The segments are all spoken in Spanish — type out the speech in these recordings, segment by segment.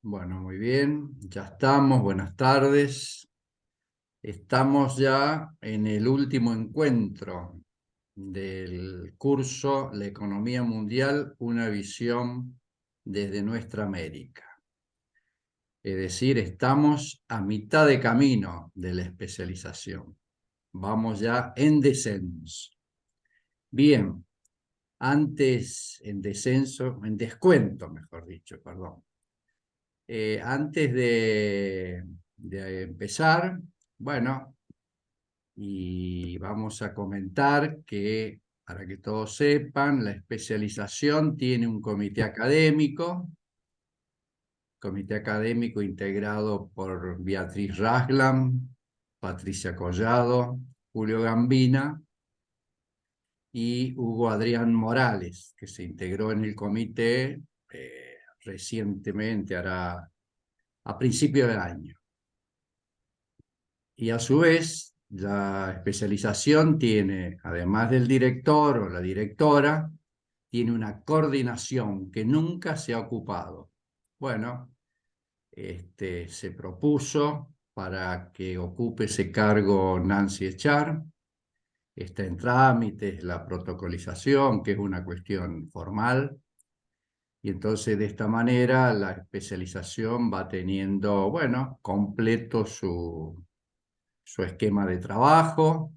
Bueno, muy bien, ya estamos, buenas tardes. Estamos ya en el último encuentro del curso La economía mundial, una visión desde nuestra América. Es decir, estamos a mitad de camino de la especialización. Vamos ya en descenso. Bien, antes en descenso, en descuento, mejor dicho, perdón. Antes de empezar, bueno, y vamos a comentar que, para que todos sepan, la especialización tiene un comité académico integrado por Beatriz Rasglam, Patricia Collado, Julio Gambina y Hugo Adrián Morales, que se integró en el comité recientemente, a principio del año. Y a su vez, la especialización tiene, además del director o la directora, tiene una coordinación que nunca se ha ocupado. Bueno, se propuso para que ocupe ese cargo Nancy Echar. Está en trámites la protocolización, que es una cuestión formal. Y entonces de esta manera la especialización va teniendo, bueno, completo su esquema de trabajo,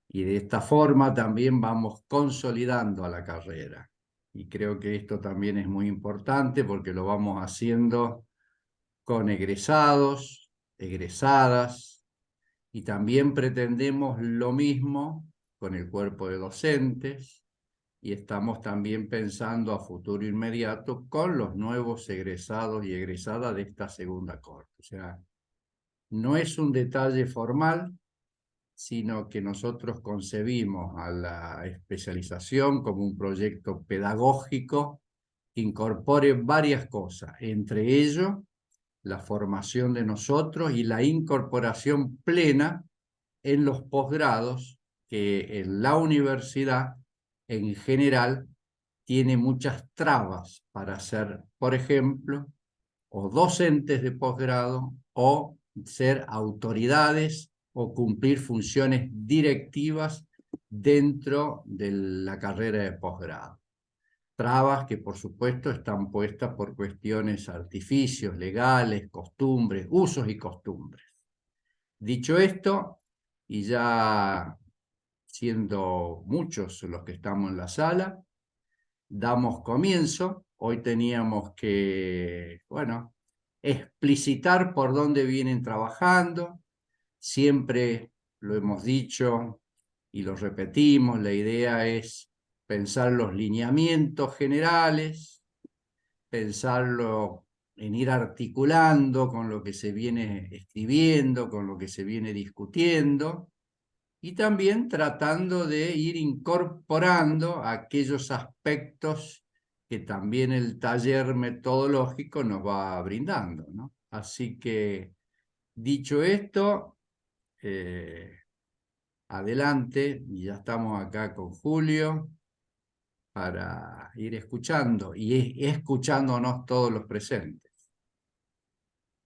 y de esta forma también vamos consolidando a la carrera. Y creo que esto también es muy importante porque lo vamos haciendo con egresados, egresadas, y también pretendemos lo mismo con el cuerpo de docentes, y estamos también pensando a futuro inmediato con los nuevos egresados y egresadas de esta segunda corte. O sea, no es un detalle formal, sino que nosotros concebimos a la especialización como un proyecto pedagógico que incorpore varias cosas, entre ellos la formación de nosotros y la incorporación plena en los posgrados, que en la universidad en general tiene muchas trabas para ser, por ejemplo, o docentes de posgrado o ser autoridades o cumplir funciones directivas dentro de la carrera de posgrado. Trabas que por supuesto están puestas por cuestiones, artificios legales, costumbres, usos y costumbres. Dicho esto, y ya siendo muchos los que estamos en la sala, damos comienzo. Hoy teníamos que, bueno, explicitar por dónde vienen trabajando. Siempre lo hemos dicho y lo repetimos, la idea es pensar los lineamientos generales, pensarlo en ir articulando con lo que se viene escribiendo, con lo que se viene discutiendo, y también tratando de ir incorporando aquellos aspectos que también el taller metodológico nos va brindando, ¿no? Así que, dicho esto, adelante, y ya estamos acá con Julio para ir escuchando y escuchándonos todos los presentes.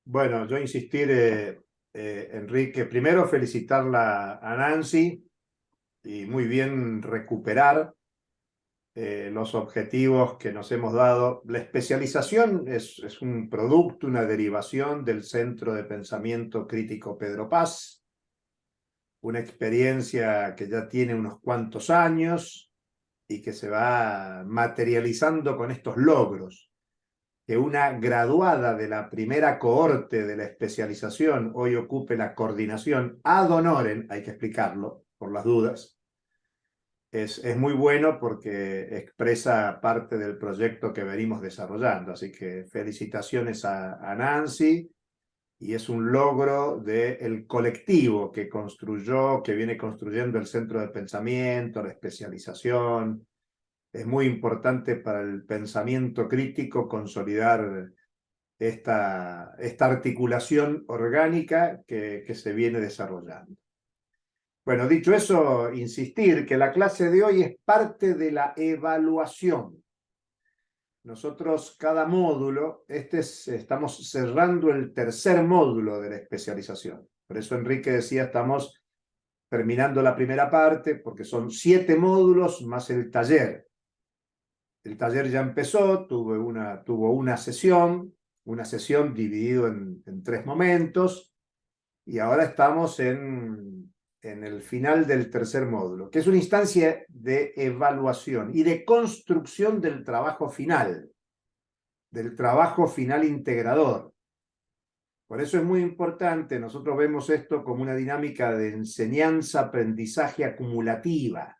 Bueno, yo insistir, Enrique, primero felicitarla a Nancy y muy bien recuperar los objetivos que nos hemos dado. La especialización es un producto, una derivación del Centro de Pensamiento Crítico Pedro Paz, una experiencia que ya tiene unos cuantos años y que se va materializando con estos logros. Que una graduada de la primera cohorte de la especialización hoy ocupe la coordinación ad honorem, hay que explicarlo por las dudas, es muy bueno porque expresa parte del proyecto que venimos desarrollando. Así que felicitaciones a Nancy, y es un logro del colectivo que construyó, que viene construyendo el centro de pensamiento, la especialización. Es muy importante para el pensamiento crítico consolidar esta articulación orgánica que se viene desarrollando. Bueno, dicho eso, insistir que la clase de hoy es parte de la evaluación. nosotros cada módulo, estamos cerrando el tercer módulo de la especialización. Por eso Enrique decía, estamos terminando la primera parte, porque son 7 módulos más el taller. El taller ya empezó, tuvo una sesión dividido en 3 momentos, y ahora estamos en el final del tercer módulo, que es una instancia de evaluación y de construcción del trabajo final integrador. Por eso es muy importante, nosotros vemos esto como una dinámica de enseñanza-aprendizaje acumulativa.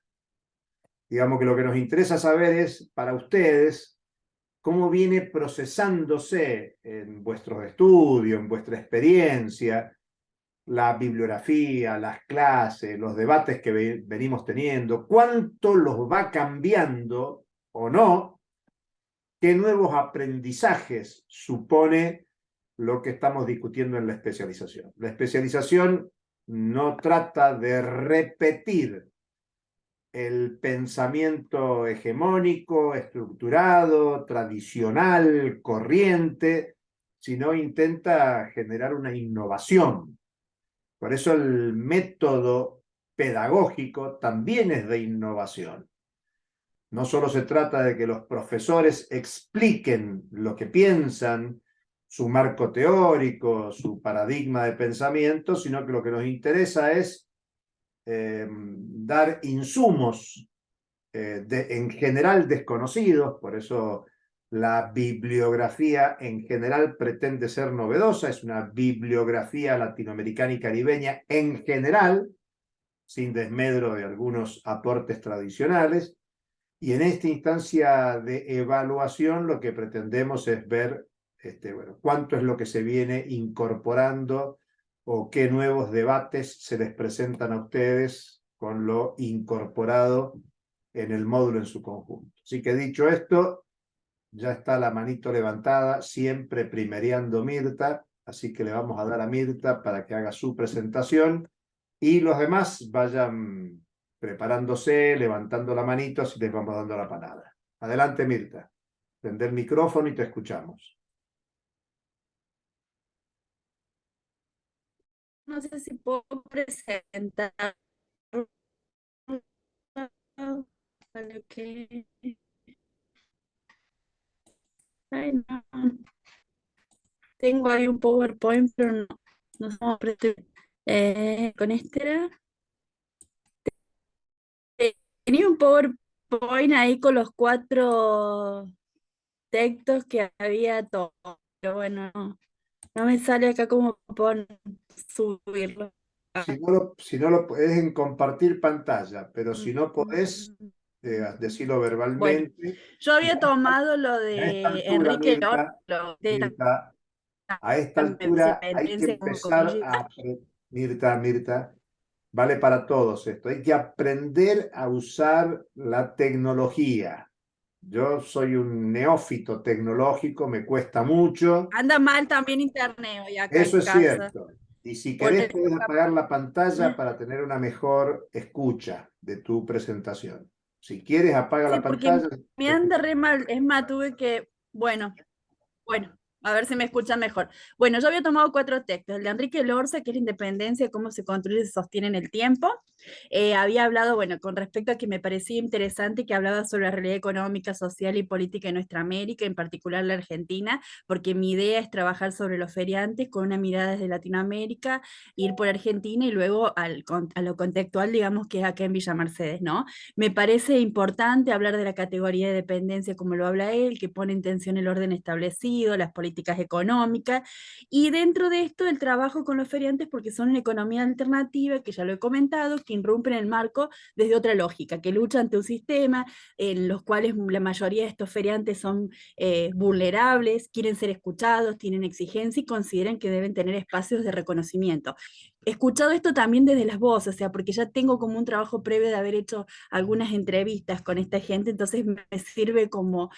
Digamos que lo que nos interesa saber es, para ustedes, cómo viene procesándose en vuestros estudios, en vuestra experiencia, la bibliografía, las clases, los debates que venimos teniendo, cuánto los va cambiando o no, qué nuevos aprendizajes supone lo que estamos discutiendo en la especialización. La especialización no trata de repetir el pensamiento hegemónico, estructurado, tradicional, corriente, sino intenta generar una innovación. Por eso el método pedagógico también es de innovación. No solo se trata de que los profesores expliquen lo que piensan, su marco teórico, su paradigma de pensamiento, sino que lo que nos interesa es dar insumos en general desconocidos, por eso la bibliografía en general pretende ser novedosa, es una bibliografía latinoamericana y caribeña en general, sin desmedro de algunos aportes tradicionales, y en esta instancia de evaluación lo que pretendemos es ver cuánto es lo que se viene incorporando o qué nuevos debates se les presentan a ustedes con lo incorporado en el módulo en su conjunto. Así que dicho esto, ya está la manito levantada, siempre primereando Mirta, así que le vamos a dar a Mirta para que haga su presentación y los demás vayan preparándose, levantando la manito, así les vamos dando la palabra. Adelante, Mirta. Prende el micrófono y te escuchamos. No sé si puedo presentar lo que... Ay, no. Tengo ahí un PowerPoint, pero no sé cómo con este era. Tenía un PowerPoint ahí con los 4 textos que había todo, pero bueno, no me sale acá como subirlo. Si no lo podés en compartir pantalla, pero si no podés, decirlo Bueno, verbalmente. yo había tomado lo A esta de altura, Enrique Lor, Mirta, lo de Mirta, a esta la altura hay que dependencia como empezar comillas. a... Mirta, vale para todos esto. Hay que aprender a usar la tecnología. Yo soy un neófito tecnológico, me cuesta mucho. Anda mal también internet hoy acá Eso en es casa. cierto. Y si Por querés, eso puedes apagar la pantalla para tener una mejor escucha de tu presentación. Si quieres, apaga sí, la porque pantalla. me anda re mal. Es más, tuve que, bueno, a ver si me escuchan mejor. Bueno, yo había tomado 4 textos. El de Enrique Lorca, que es la independencia, cómo se construye y se sostiene en el tiempo. Había hablado, bueno, con respecto a que me parecía interesante que hablaba sobre la realidad económica, social y política de nuestra América, en particular la Argentina, porque mi idea es trabajar sobre los feriantes con una mirada desde Latinoamérica, ir por Argentina y luego a lo contextual, digamos, que es acá en Villa Mercedes, ¿no? Me parece importante hablar de la categoría de dependencia como lo habla él, que pone en tensión el orden establecido, las políticas económicas, y dentro de esto el trabajo con los feriantes porque son una economía alternativa, que ya lo he comentado, que irrumpen el marco desde otra lógica, que lucha ante un sistema en los cuales la mayoría de estos feriantes son vulnerables, quieren ser escuchados, tienen exigencia y consideran que deben tener espacios de reconocimiento. He escuchado esto también desde las voces, o sea, porque ya tengo como un trabajo previo de haber hecho algunas entrevistas con esta gente, entonces me sirve como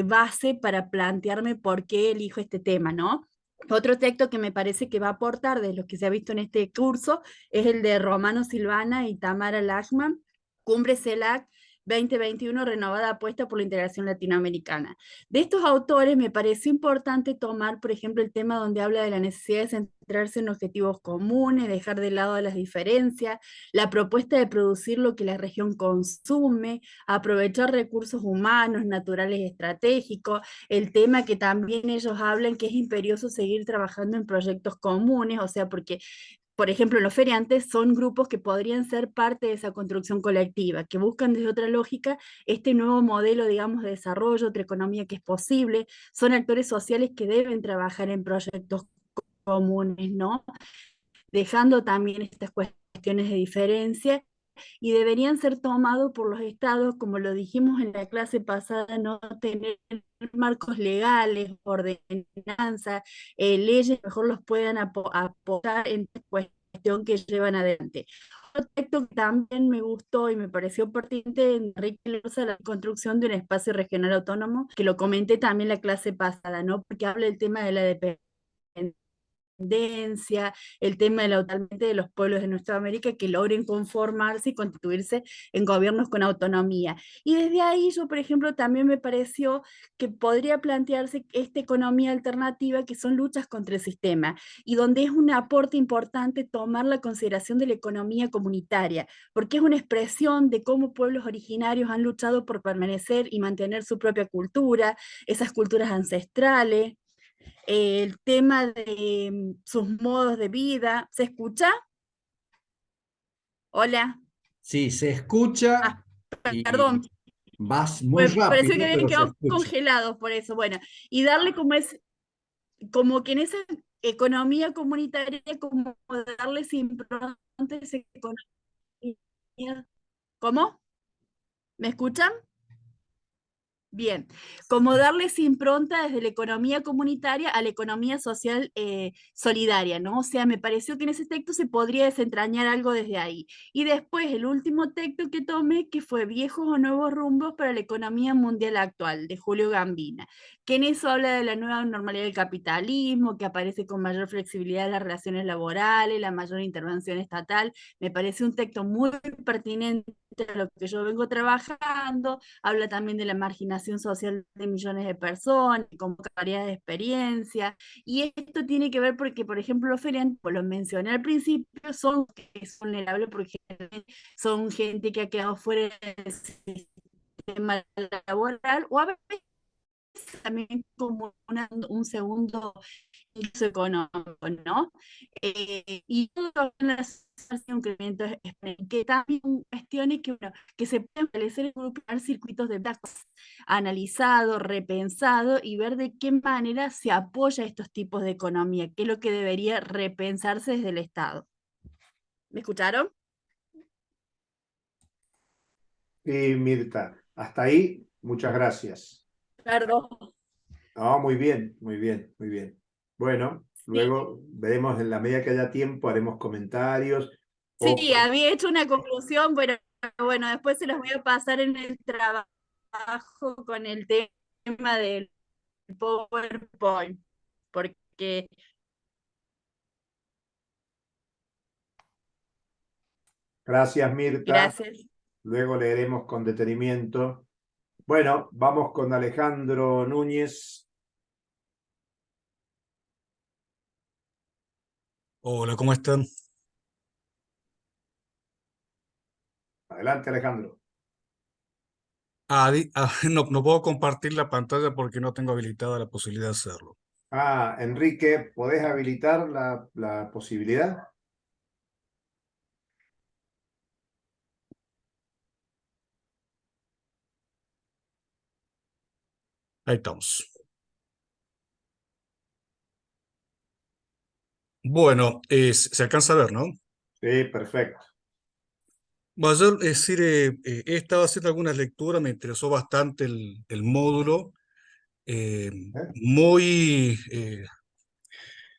base para plantearme por qué elijo este tema, ¿no? Otro texto que me parece que va a aportar de lo que se ha visto en este curso es el de Romano Silvana y Tamara Lachman, Cumbre CELAC, 2021, renovada apuesta por la integración latinoamericana. De estos autores me pareció importante tomar, por ejemplo, el tema donde habla de la necesidad de centrarse en objetivos comunes, dejar de lado las diferencias, la propuesta de producir lo que la región consume, aprovechar recursos humanos, naturales y estratégicos, el tema que también ellos hablan que es imperioso seguir trabajando en proyectos comunes, o sea, porque por ejemplo, los feriantes son grupos que podrían ser parte de esa construcción colectiva, que buscan desde otra lógica este nuevo modelo, digamos, de desarrollo, otra economía que es posible, son actores sociales que deben trabajar en proyectos comunes, ¿no? Dejando también estas cuestiones de diferencia y deberían ser tomados por los estados, como lo dijimos en la clase pasada, no tener marcos legales, ordenanzas, leyes, mejor los puedan apoyar en esta cuestión que llevan adelante. Otro aspecto que también me gustó y me pareció pertinente, Enrique Lorza, la construcción de un espacio regional autónomo, que lo comenté también en la clase pasada, ¿no? Porque habla del tema de la dependencia, el tema de totalmente de los pueblos de nuestra América que logren conformarse y constituirse en gobiernos con autonomía. Y desde ahí yo, por ejemplo, también me pareció que podría plantearse esta economía alternativa que son luchas contra el sistema y donde es un aporte importante tomar la consideración de la economía comunitaria, porque es una expresión de cómo pueblos originarios han luchado por permanecer y mantener su propia cultura, esas culturas ancestrales, el tema de sus modos de vida. ¿Se escucha? Hola. Sí, se escucha Ah, y perdón. vas muy Me pareció que rápido, habían pero se quedado escucha. congelados por eso. Bueno, y darle como es, como que en esa economía comunitaria, como darles impronta a esa economía. ¿Cómo? ¿Me escuchan? Bien, como darles impronta desde la economía comunitaria a la economía social solidaria, ¿no? O sea, me pareció que en ese texto se podría desentrañar algo desde ahí. Y después el último texto que tomé, que fue Viejos o Nuevos Rumbos para la Economía Mundial Actual, de Julio Gambina, que en eso habla de la nueva normalidad del capitalismo, que aparece con mayor flexibilidad en las relaciones laborales, la mayor intervención estatal. Me parece un texto muy pertinente a lo que yo vengo trabajando, habla también de la marginación social de millones de personas, con variedad de experiencias, y esto tiene que ver porque, por ejemplo, los feriantes, pues lo mencioné al principio, son vulnerables porque son gente que ha quedado fuera del sistema laboral, o a veces también como un segundo ingreso económico, ¿no? Y todo un crecimiento que también cuestiones que, bueno, que se pueden establecer en grupar circuitos de datos analizado, repensado y ver de qué manera se apoya estos tipos de economía, qué es lo que debería repensarse desde el Estado. ¿Me escucharon? Sí, Mirta, hasta ahí, muchas gracias. Perdón. No, muy bien, muy bien, muy bien. Bueno, Sí, luego veremos en la medida que haya tiempo, haremos comentarios. O, sí, había hecho una conclusión, pero bueno, después se los voy a pasar en el trabajo con el tema del PowerPoint, porque gracias, Mirta. gracias. Luego leeremos con detenimiento. Bueno, vamos con Alejandro Núñez. Hola, ¿cómo están? Adelante, Alejandro. No puedo compartir la pantalla porque no tengo habilitada la posibilidad de hacerlo. Ah, Enrique, ¿podés habilitar la posibilidad? Ahí estamos. Bueno, se alcanza a ver, ¿no? Sí, perfecto. Bueno, yo, es decir, he estado haciendo algunas lecturas, me interesó bastante el módulo, eh, ¿Eh? muy,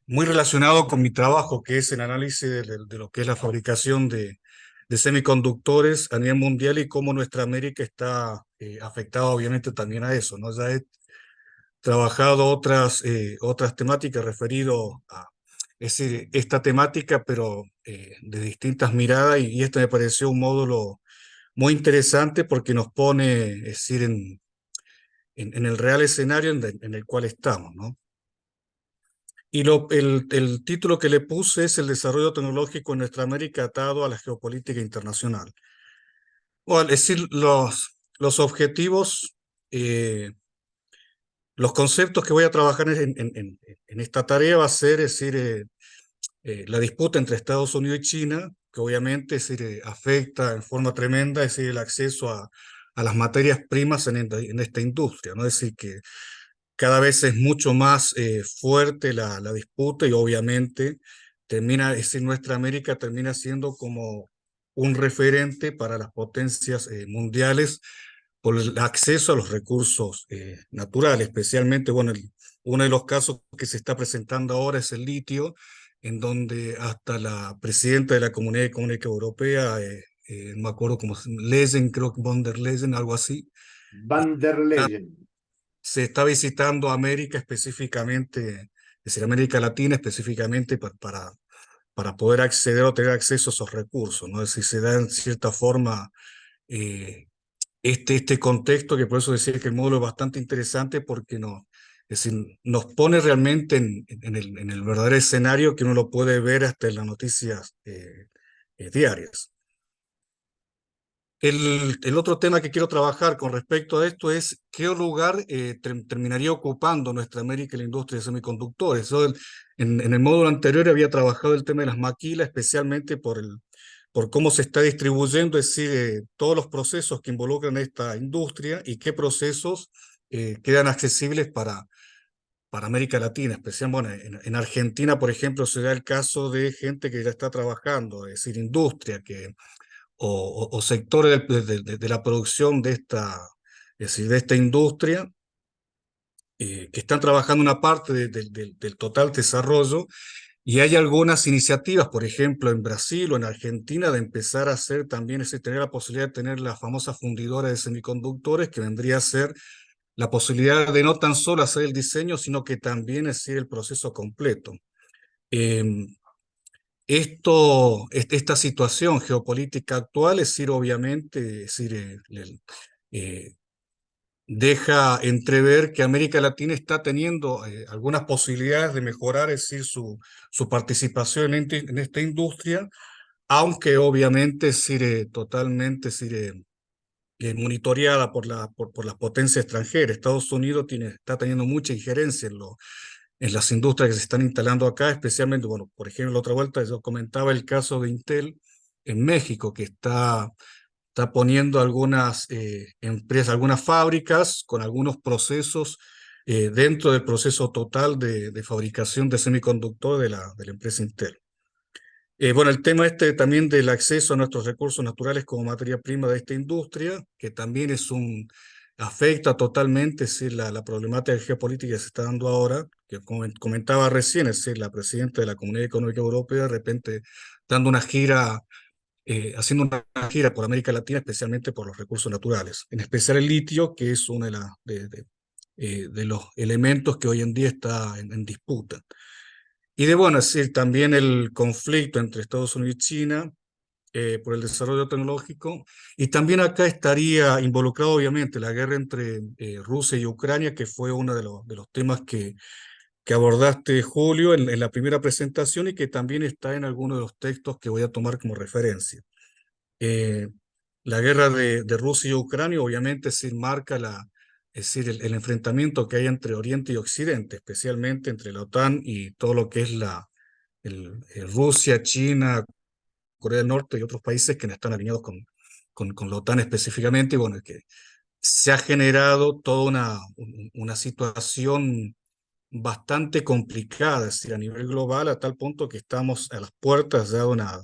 muy relacionado con mi trabajo, que es el análisis de lo que es la fabricación de semiconductores a nivel mundial y cómo nuestra América está afectada obviamente también a eso, ¿no? Ya he trabajado otras temáticas referido a, es decir, esta temática, pero de distintas miradas, y este me pareció un módulo muy interesante porque nos pone, es decir, en el real escenario en el cual estamos, ¿no? Y el título que le puse es El desarrollo tecnológico en nuestra América atado a la geopolítica internacional. Bueno, es decir, los objetivos, los conceptos que voy a trabajar en esta tarea va a ser, es decir, la disputa entre Estados Unidos y China, que obviamente es decir, afecta en forma tremenda, es decir, el acceso a las materias primas en esta industria, ¿no? Es decir, que cada vez es mucho más fuerte la disputa y obviamente termina, es decir, nuestra América termina siendo como un referente para las potencias mundiales por el acceso a los recursos naturales, especialmente, bueno, uno de los casos que se está presentando ahora es el litio, en donde hasta la presidenta de la Comunidad Económica Europea, no me acuerdo cómo, Leyen, creo que von der Leyen, algo así, Van der Leyen. se está visitando América específicamente, es decir, América Latina específicamente para poder acceder o tener acceso a esos recursos, ¿no? Es decir, se da en cierta forma este contexto, que por eso decía que el módulo es bastante interesante porque es decir, nos pone realmente en el verdadero escenario que uno lo puede ver hasta en las noticias diarias. El otro tema que quiero trabajar con respecto a esto es qué lugar terminaría ocupando nuestra América en la industria de semiconductores. Yo en el módulo anterior había trabajado el tema de las maquilas, especialmente por cómo se está distribuyendo, es decir, todos los procesos que involucran esta industria y qué procesos quedan accesibles para América Latina, especialmente bueno, en Argentina, por ejemplo, se da el caso de gente que ya está trabajando, es decir, industria o sectores de la producción es decir, de esta industria, que están trabajando una parte del total desarrollo, y hay algunas iniciativas, por ejemplo, en Brasil o en Argentina, de empezar a hacer también, es decir, tener la posibilidad de tener la famosa fundidora de semiconductores, que vendría a ser la posibilidad de no tan solo hacer el diseño, sino que también es decir, el proceso completo. Esta situación geopolítica actual, es decir, obviamente, es decir, deja entrever que América Latina está teniendo algunas posibilidades de mejorar, es decir, su participación en esta industria, aunque obviamente es decir, totalmente es decir, monitoreada por las potencias extranjeras. Estados Unidos está teniendo mucha injerencia en las industrias que se están instalando acá, especialmente, bueno, por ejemplo, la otra vuelta yo comentaba el caso de Intel en México, que está poniendo algunas empresas, algunas fábricas con algunos procesos dentro del proceso total de fabricación de semiconductores de la empresa Intel. Bueno, el tema también del acceso a nuestros recursos naturales como materia prima de esta industria, que también afecta totalmente la problemática geopolítica que se está dando ahora, que comentaba recién, es decir, la presidenta de la Comunidad Económica Europea de repente dando una gira, haciendo una gira por América Latina, especialmente por los recursos naturales, en especial el litio, que es uno de los elementos que hoy en día está en disputa. Y bueno, es decir, también el conflicto entre Estados Unidos y China por el desarrollo tecnológico. Y también acá estaría involucrado, obviamente, la guerra entre Rusia y Ucrania, que fue uno de los temas que abordaste, Julio, en la primera presentación y que también está en algunos de los textos que voy a tomar como referencia. Eh, la guerra de Rusia y Ucrania, obviamente, sí marca es decir, el enfrentamiento que hay entre Oriente y Occidente, especialmente entre la OTAN y todo lo que es Rusia, China, Corea del Norte y otros países que no están alineados con la OTAN específicamente. Y bueno, es que se ha generado toda una situación bastante complicada, es decir, a nivel global, a tal punto que estamos a las puertas ya de una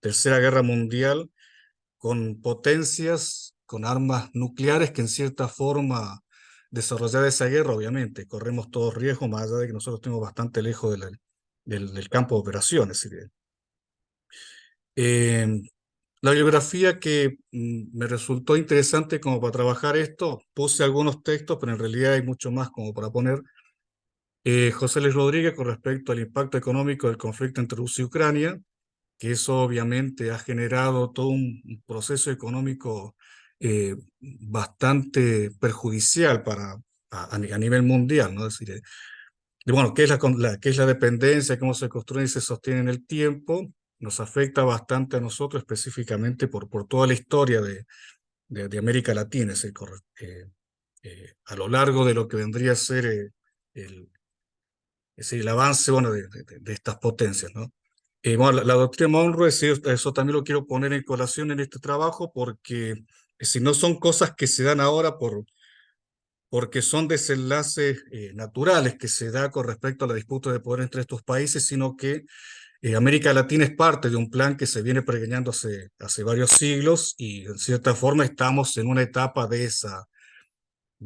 tercera guerra mundial con potencias, con armas nucleares que en cierta forma desarrollar esa guerra, obviamente, corremos todos riesgos, más allá de que nosotros estemos bastante lejos del campo de operaciones. Eh, la bibliografía que me resultó interesante como para trabajar esto, puse algunos textos, pero en realidad hay mucho más como para poner. José Luis Rodríguez con respecto al impacto económico del conflicto entre Rusia y Ucrania, que eso obviamente ha generado todo un proceso económico bastante perjudicial a nivel mundial, ¿no? Es decir, bueno, qué es la dependencia, cómo se construye y se sostiene en el tiempo, nos afecta bastante a nosotros específicamente por toda la historia de América Latina, es decir, a lo largo de lo que vendría a ser es decir, el avance, bueno, de estas potencias, ¿no? Bueno, la doctrina Monroe, sí, eso también lo quiero poner en colación en este trabajo porque si no son cosas que se dan ahora porque son desenlaces naturales que se da con respecto a la disputa de poder entre estos países, sino que América Latina es parte de un plan que se viene preguiñando hace varios siglos y en cierta forma estamos en una etapa de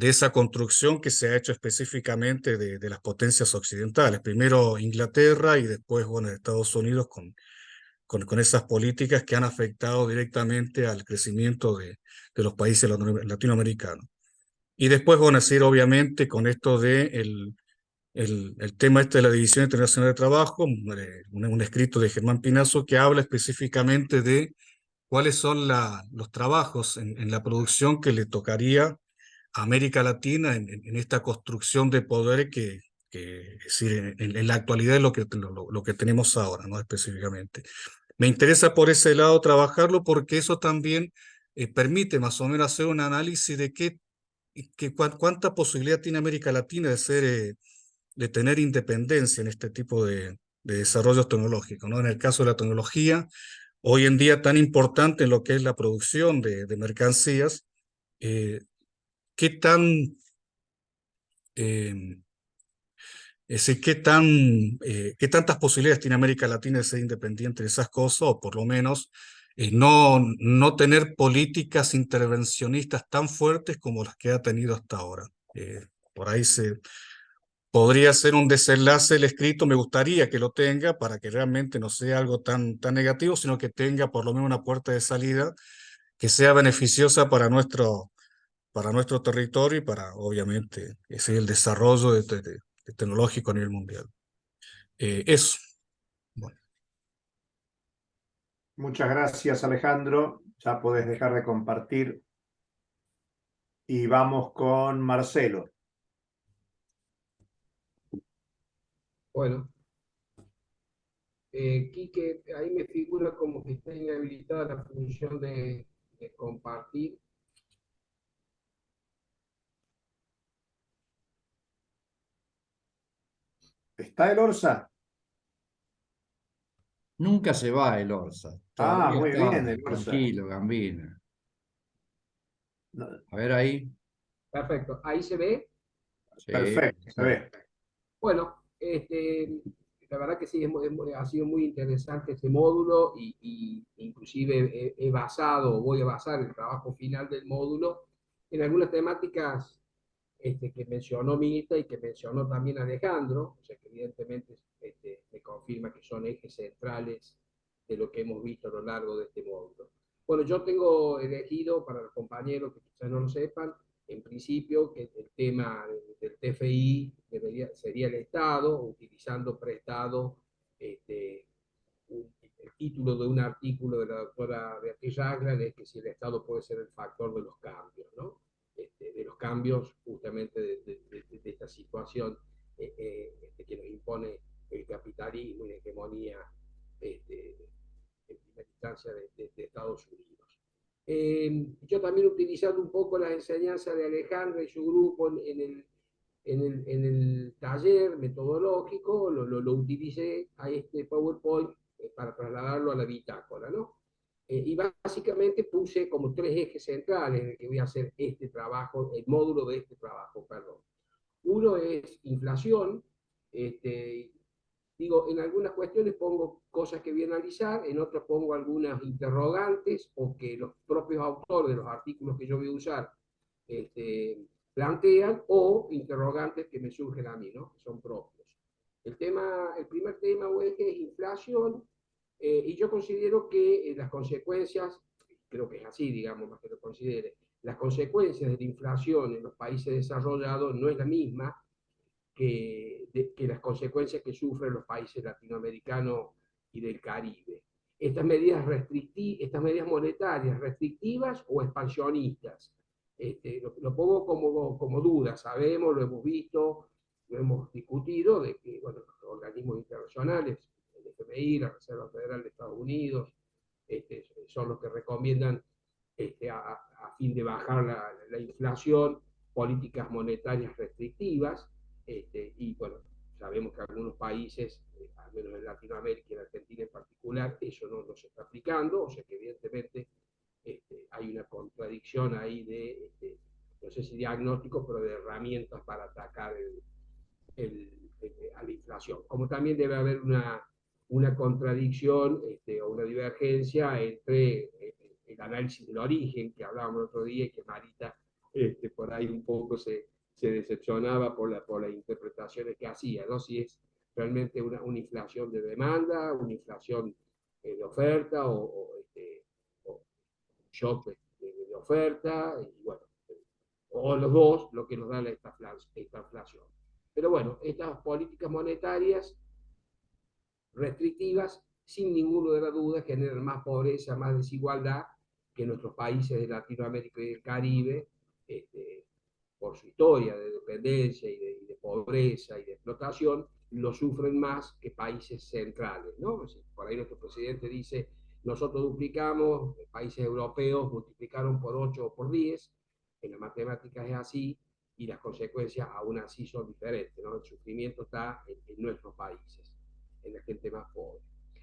esa construcción que se ha hecho específicamente de las potencias occidentales. Primero Inglaterra y después, bueno, Estados Unidos con esas políticas que han afectado directamente al crecimiento de los países latinoamericanos. Y después, bueno, decir, obviamente, con esto de el tema este de la División Internacional de Trabajo, un escrito de Germán Pinazo que habla específicamente de cuáles son los trabajos en la producción que le tocaría a América Latina en esta construcción de poder es decir, en la actualidad es lo que tenemos ahora, ¿no? Específicamente. Me interesa por ese lado trabajarlo porque eso también permite más o menos hacer un análisis de cuánta posibilidad tiene América Latina de tener independencia en este tipo de desarrollos tecnológicos, ¿no? En el caso de la tecnología, hoy en día tan importante en lo que es la producción de mercancías, eh, ¿qué tan, eh, es decir, qué tantas posibilidades tiene América Latina de ser independiente de esas cosas, o por lo menos no tener políticas intervencionistas tan fuertes como las que ha tenido hasta ahora? Por ahí podría ser un desenlace el escrito, me gustaría que lo tenga para que realmente no sea algo tan negativo, sino que tenga por lo menos una puerta de salida que sea beneficiosa para nuestro territorio y para, obviamente, ese el desarrollo de tecnológico a nivel mundial. Eso. Bueno. Muchas gracias, Alejandro. Ya podés dejar de compartir. Y vamos con Marcelo. Bueno, Quique, ahí me figura como que está inhabilitada la función de compartir. ¿Está el Orsa? Nunca se va el Orsa. Ah, Todavía muy está bien, el Orsa. tranquilo, Gambina. No, A ver ahí. Perfecto, ahí se ve. Sí, perfecto, se ve. Bueno, la verdad que sí, ha sido muy interesante este módulo y inclusive he basado, voy a basar el trabajo final del módulo en algunas temáticas que mencionó Mirta y que mencionó también Alejandro, o sea que evidentemente me confirma que son ejes centrales de lo que hemos visto a lo largo de este módulo. Bueno, yo tengo elegido, para los compañeros que quizás no lo sepan, en principio que el tema del TFI sería el Estado, utilizando prestado el título de un artículo de la doctora Beatriz Ragland, es que si el Estado puede ser el factor de los cambios, ¿no? De los cambios justamente de esta situación que nos impone el capitalismo y la hegemonía en primera instancia de Estados Unidos. Yo también utilizando un poco las enseñanzas de Alejandra y su grupo en el taller metodológico, lo utilicé a este PowerPoint para trasladarlo a la bitácora, ¿no? Y básicamente puse como tres ejes centrales en el que voy a hacer este trabajo, el módulo de este trabajo, perdón. Uno es inflación, digo, en algunas cuestiones pongo cosas que voy a analizar, en otras pongo algunas interrogantes o que los propios autores de los artículos que yo voy a usar plantean, o interrogantes que me surgen a mí, ¿no? Que son propios. El primer tema o eje es inflación, y yo considero que las consecuencias, creo que es así, digamos, más que lo considere, las consecuencias de la inflación en los países desarrollados no es la misma que las consecuencias que sufren los países latinoamericanos y del Caribe. estas medidas estas medidas monetarias restrictivas o expansionistas. Lo pongo como duda, sabemos, lo hemos visto, lo hemos discutido, de que bueno, los organismos internacionales, el FMI, la Reserva Federal de Estados Unidos, son los que recomiendan a fin de bajar la inflación, políticas monetarias restrictivas, y bueno, sabemos que algunos países, al menos en Latinoamérica y en Argentina en particular, eso no se está aplicando, o sea que evidentemente hay una contradicción ahí de, no sé si diagnóstico, pero de herramientas para atacar a la inflación. Como también debe haber una contradicción o una divergencia entre el análisis del origen que hablábamos el otro día y que Marita por ahí un poco se decepcionaba por las interpretaciones que hacía, ¿no? Si es realmente una inflación de demanda, una inflación de oferta o shock de oferta, y bueno, o los dos, lo que nos da esta inflación. Pero bueno, estas políticas monetarias restrictivas, sin ninguna de las dudas, generan más pobreza, más desigualdad que nuestros países de Latinoamérica y del Caribe, por su historia de dependencia y de pobreza y de explotación, lo sufren más que países centrales, ¿no? Por ahí nuestro presidente dice, nosotros duplicamos, países europeos multiplicaron por 8 o por 10, en las matemáticas es así, y las consecuencias aún así son diferentes, ¿no? El sufrimiento está en nuestros países, en la gente más pobre.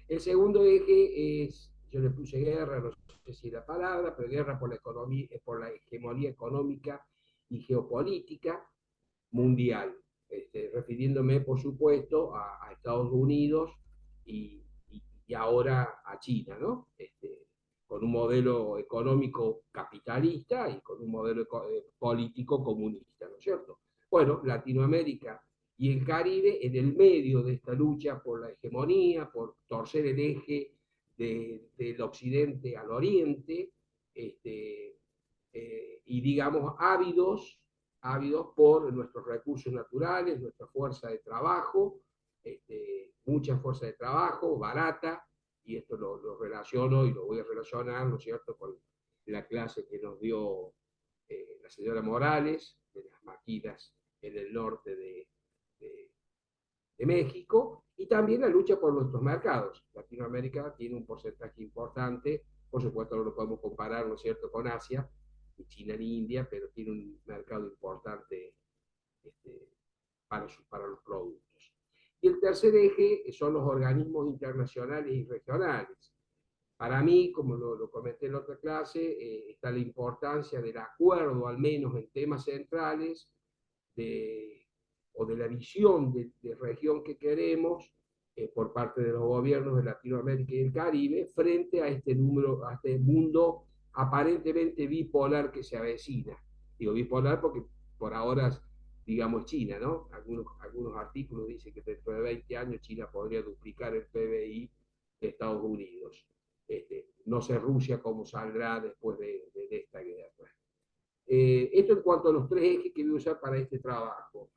El segundo eje es, yo le puse guerra, no sé si la palabra, pero guerra por la economía, por la hegemonía económica y geopolítica mundial, refiriéndome, por supuesto, a Estados Unidos y ahora a China, ¿no? Con un modelo económico capitalista y con un modelo político comunista, ¿no es cierto? Bueno, Latinoamérica y el Caribe en el medio de esta lucha por la hegemonía, por torcer el eje del occidente al oriente, y digamos ávidos por nuestros recursos naturales, nuestra fuerza de trabajo, mucha fuerza de trabajo, barata, y esto lo relaciono y lo voy a relacionar, ¿no es cierto?, con la clase que nos dio la señora Morales, de las maquilas en el norte de México, y también la lucha por nuestros mercados. Latinoamérica tiene un porcentaje importante, por supuesto no lo podemos comparar, ¿no es cierto?, con Asia, ni China ni India, pero tiene un mercado importante para los productos. Y el tercer eje son los organismos internacionales y regionales. Para mí, como lo comenté en la otra clase, está la importancia del acuerdo, al menos en temas centrales, o de la visión de región que queremos por parte de los gobiernos de Latinoamérica y el Caribe frente a este mundo aparentemente bipolar que se avecina. Digo bipolar porque por ahora, digamos, China, ¿no? Algunos artículos dicen que dentro de 20 años China podría duplicar el PBI de Estados Unidos. No sé Rusia cómo saldrá después de esta guerra. Esto en cuanto a los tres ejes que voy a usar para este trabajo.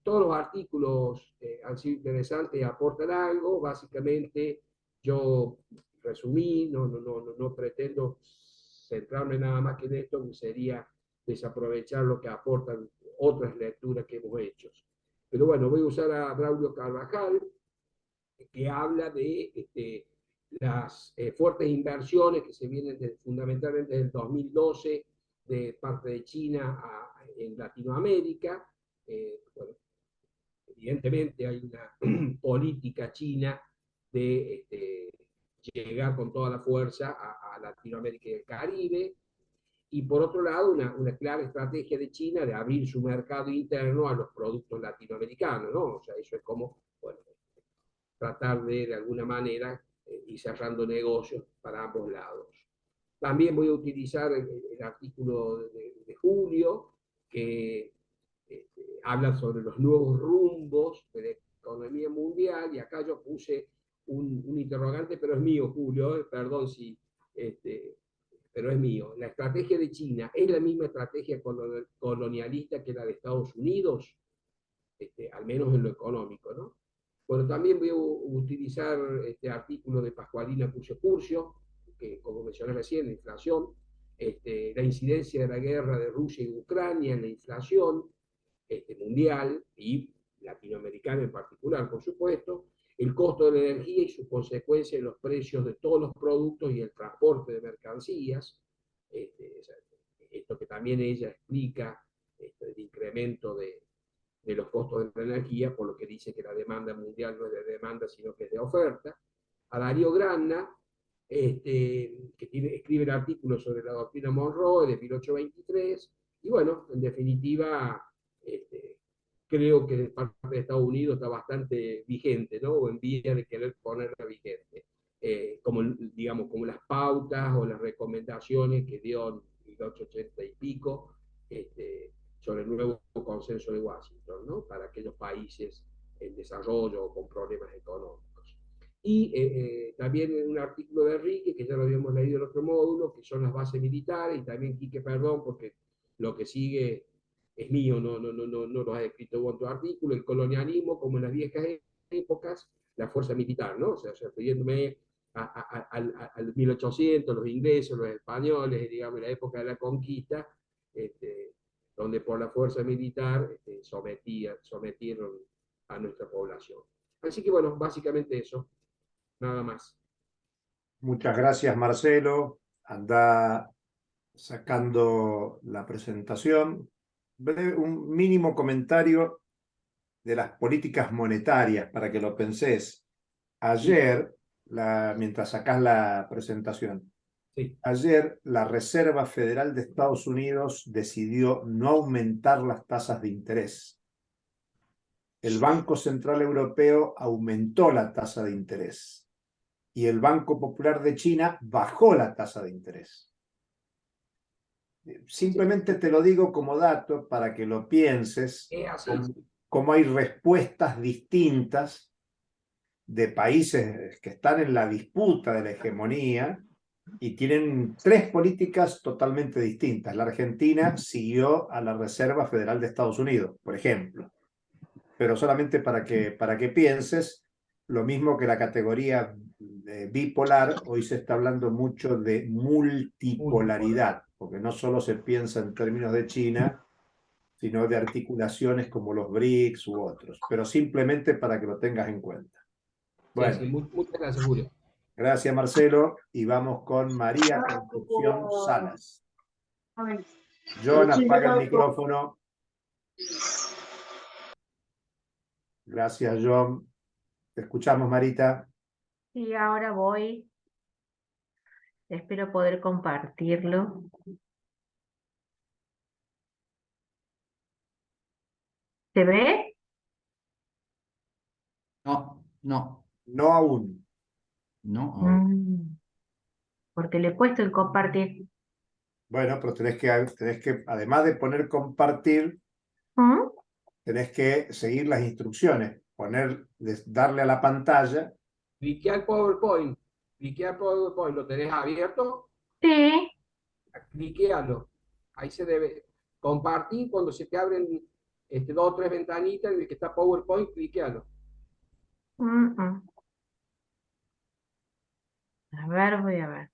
Todos los artículos han sido interesantes y aportan algo. Básicamente, yo resumí, no pretendo centrarme nada más que en esto, que sería desaprovechar lo que aportan otras lecturas que hemos hecho. Pero bueno, voy a usar a Braulio Carvajal, que habla de las fuertes inversiones que se vienen fundamentalmente desde el 2012 de parte de China en Latinoamérica. Bueno, evidentemente hay una política china de llegar con toda la fuerza a Latinoamérica y el Caribe, y por otro lado una clara estrategia de China de abrir su mercado interno a los productos latinoamericanos, ¿no? O sea, eso es como, bueno, tratar de alguna manera ir cerrando negocios para ambos lados. También voy a utilizar el artículo de Julio, que habla sobre los nuevos rumbos de la economía mundial, y acá yo puse un interrogante, pero es mío, Julio, perdón si, pero es mío. ¿La estrategia de China es la misma estrategia colonialista que la de Estados Unidos? Al menos en lo económico, ¿no? Bueno, también voy a utilizar este artículo de Pascualina Curcio, que como mencioné recién, la inflación, la incidencia de la guerra de Rusia y Ucrania en la inflación mundial y latinoamericana en particular, por supuesto, el costo de la energía y sus consecuencias en los precios de todos los productos y el transporte de mercancías, esto que también ella explica, el incremento de los costos de la energía, por lo que dice que la demanda mundial no es de demanda, sino que es de oferta. A Darío Granna, que escribe el artículo sobre la doctrina Monroe de 1823, y bueno, en definitiva, creo que de parte de Estados Unidos está bastante vigente, ¿no? O en vía de querer ponerla vigente. Como, digamos, como las pautas o las recomendaciones que dio en 1880 y pico, sobre el nuevo consenso de Washington, ¿no? Para aquellos países en desarrollo o con problemas económicos. Y también en un artículo de Enrique, que ya lo habíamos leído en otro módulo, que son las bases militares, y también Quique, perdón, porque lo que sigue es mío, no lo has escrito vos en tu artículo, el colonialismo como en las viejas épocas, la fuerza militar, ¿no? O sea refiriéndome al 1800, los ingleses, los españoles, digamos, la época de la conquista, donde por la fuerza militar sometieron a nuestra población. Así que bueno, básicamente eso, nada más. Muchas gracias, Marcelo. Anda sacando la presentación. Un mínimo comentario de las políticas monetarias para que lo pensés. Ayer, mientras sacás la presentación, Sí. ayer la Reserva Federal de Estados Unidos decidió no aumentar las tasas de interés. El Banco Central Europeo aumentó la tasa de interés y el Banco Popular de China bajó la tasa de interés. Simplemente te lo digo como dato para que lo pienses, como hay respuestas distintas de países que están en la disputa de la hegemonía y tienen tres políticas totalmente distintas. La Argentina siguió a la Reserva Federal de Estados Unidos, por ejemplo, pero solamente para que pienses, lo mismo que la categoría bipolar, hoy se está hablando mucho de multipolaridad, porque no solo se piensa en términos de China, sino de articulaciones como los BRICS u otros, pero simplemente para que lo tengas en cuenta. Bueno, Sí, muchas gracias, Julio. Gracias, Marcelo, y vamos con María Concepción Salas. John, apaga el micrófono. Gracias, John. Te escuchamos, Marita. Y ahora voy. Espero poder compartirlo. ¿Se ve? No, no, No aún. no. Porque le he puesto el compartir. Bueno, pero tenés que, además de poner compartir, ¿Mm? tenés que seguir las instrucciones. Darle a la pantalla. Cliquea el PowerPoint. ¿Lo tenés abierto? Sí. Cliquealo. Ahí se debe compartir cuando se te abren dos o tres ventanitas en el que está PowerPoint, cliquealo. A ver, voy a ver.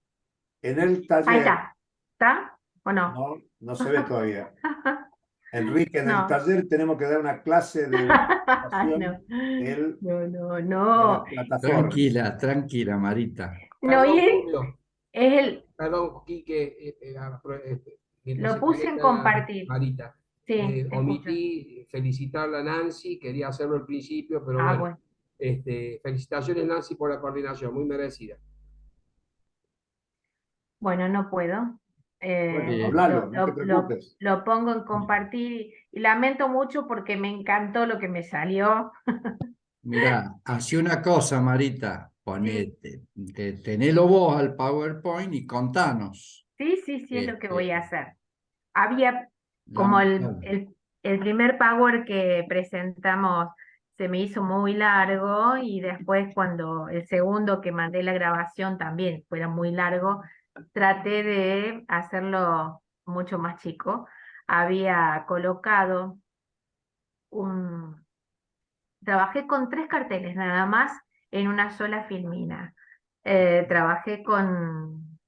En el Ahí taller. está. ¿Está o no? No, no se ve todavía. Enrique, en el No. taller tenemos que dar una clase de Ay, utilización de las plataformas. Tranquila, tranquila, Marita. No, y Perdón, Julio. Perdón, Quique, mientras lo se puse en conecta compartir. Marita. Sí, te escucho. Omití felicitarla a Nancy, quería hacerlo al principio, pero Ah, bueno. bueno. Felicitaciones, Nancy, por la coordinación, muy merecida. Bueno, no puedo. Bueno, hablalo, no te Lo preocupes. pongo en compartir y lamento mucho porque me encantó lo que me salió. Mira, hace una cosa, Marita, tenelo vos al PowerPoint y contanos. Sí, es lo que voy a Este, hacer. Había como Dale. el primer Power que presentamos se me hizo muy largo y después cuando el segundo que mandé la grabación también fuera muy largo, traté de hacerlo mucho más chico. Había colocado trabajé con 3 carteles nada más en una sola filmina. Trabajé con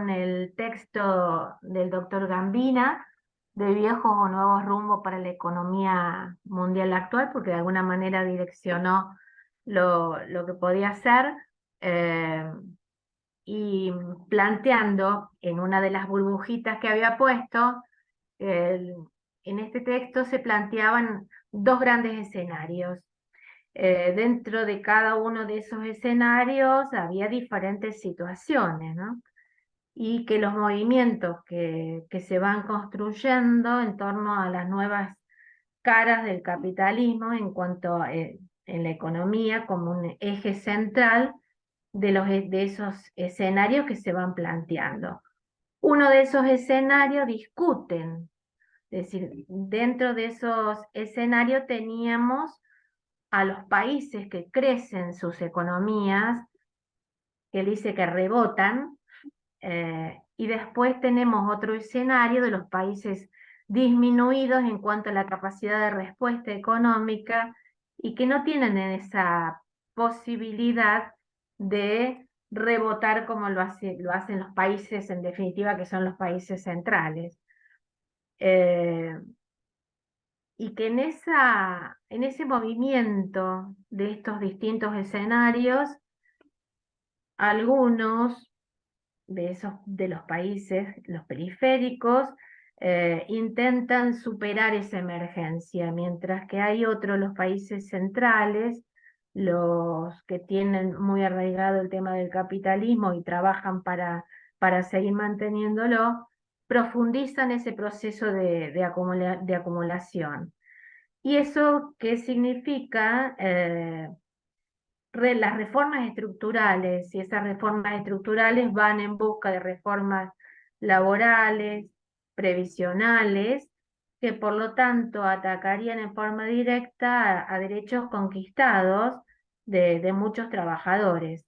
el texto del doctor Gambina, de viejos o nuevos rumbos para la economía mundial actual, porque de alguna manera direccionó lo que podía hacer, y planteando en una de las burbujitas que había puesto, en este texto se planteaban 2 grandes escenarios. Dentro de cada uno de esos escenarios había diferentes situaciones, ¿no? Y que los movimientos que se van construyendo en torno a las nuevas caras del capitalismo en cuanto a, en la economía como un eje central de esos escenarios que se van planteando. Uno de esos escenarios discuten, es decir, dentro de esos escenarios teníamos a los países que crecen sus economías, que dice que rebotan, y después tenemos otro escenario de los países disminuidos en cuanto a la capacidad de respuesta económica y que no tienen esa posibilidad de rebotar como lo hacen los países, en definitiva, que son los países centrales. Y que en ese movimiento de estos distintos escenarios, algunos de los países, los periféricos, intentan superar esa emergencia, mientras que hay otros, los países centrales, los que tienen muy arraigado el tema del capitalismo y trabajan para seguir manteniéndolo, profundizan ese proceso de acumulación. ¿Y eso qué significa? Las reformas estructurales, y esas reformas estructurales van en busca de reformas laborales, previsionales, que por lo tanto atacarían en forma directa a derechos conquistados de muchos trabajadores.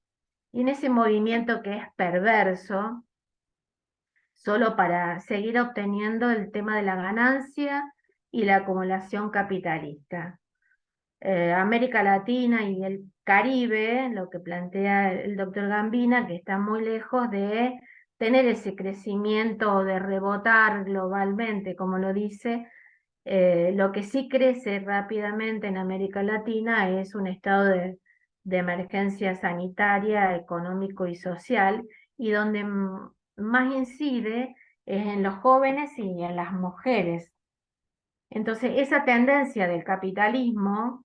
Y en ese movimiento que es perverso, solo para seguir obteniendo el tema de la ganancia y la acumulación capitalista. América Latina y el Caribe, lo que plantea el doctor Gambina, que está muy lejos de tener ese crecimiento o de rebotar globalmente, como lo dice. Lo que sí crece rápidamente en América Latina es un estado de emergencia sanitaria, económico y social, y donde más incide es en los jóvenes y en las mujeres. Entonces, esa tendencia del capitalismo,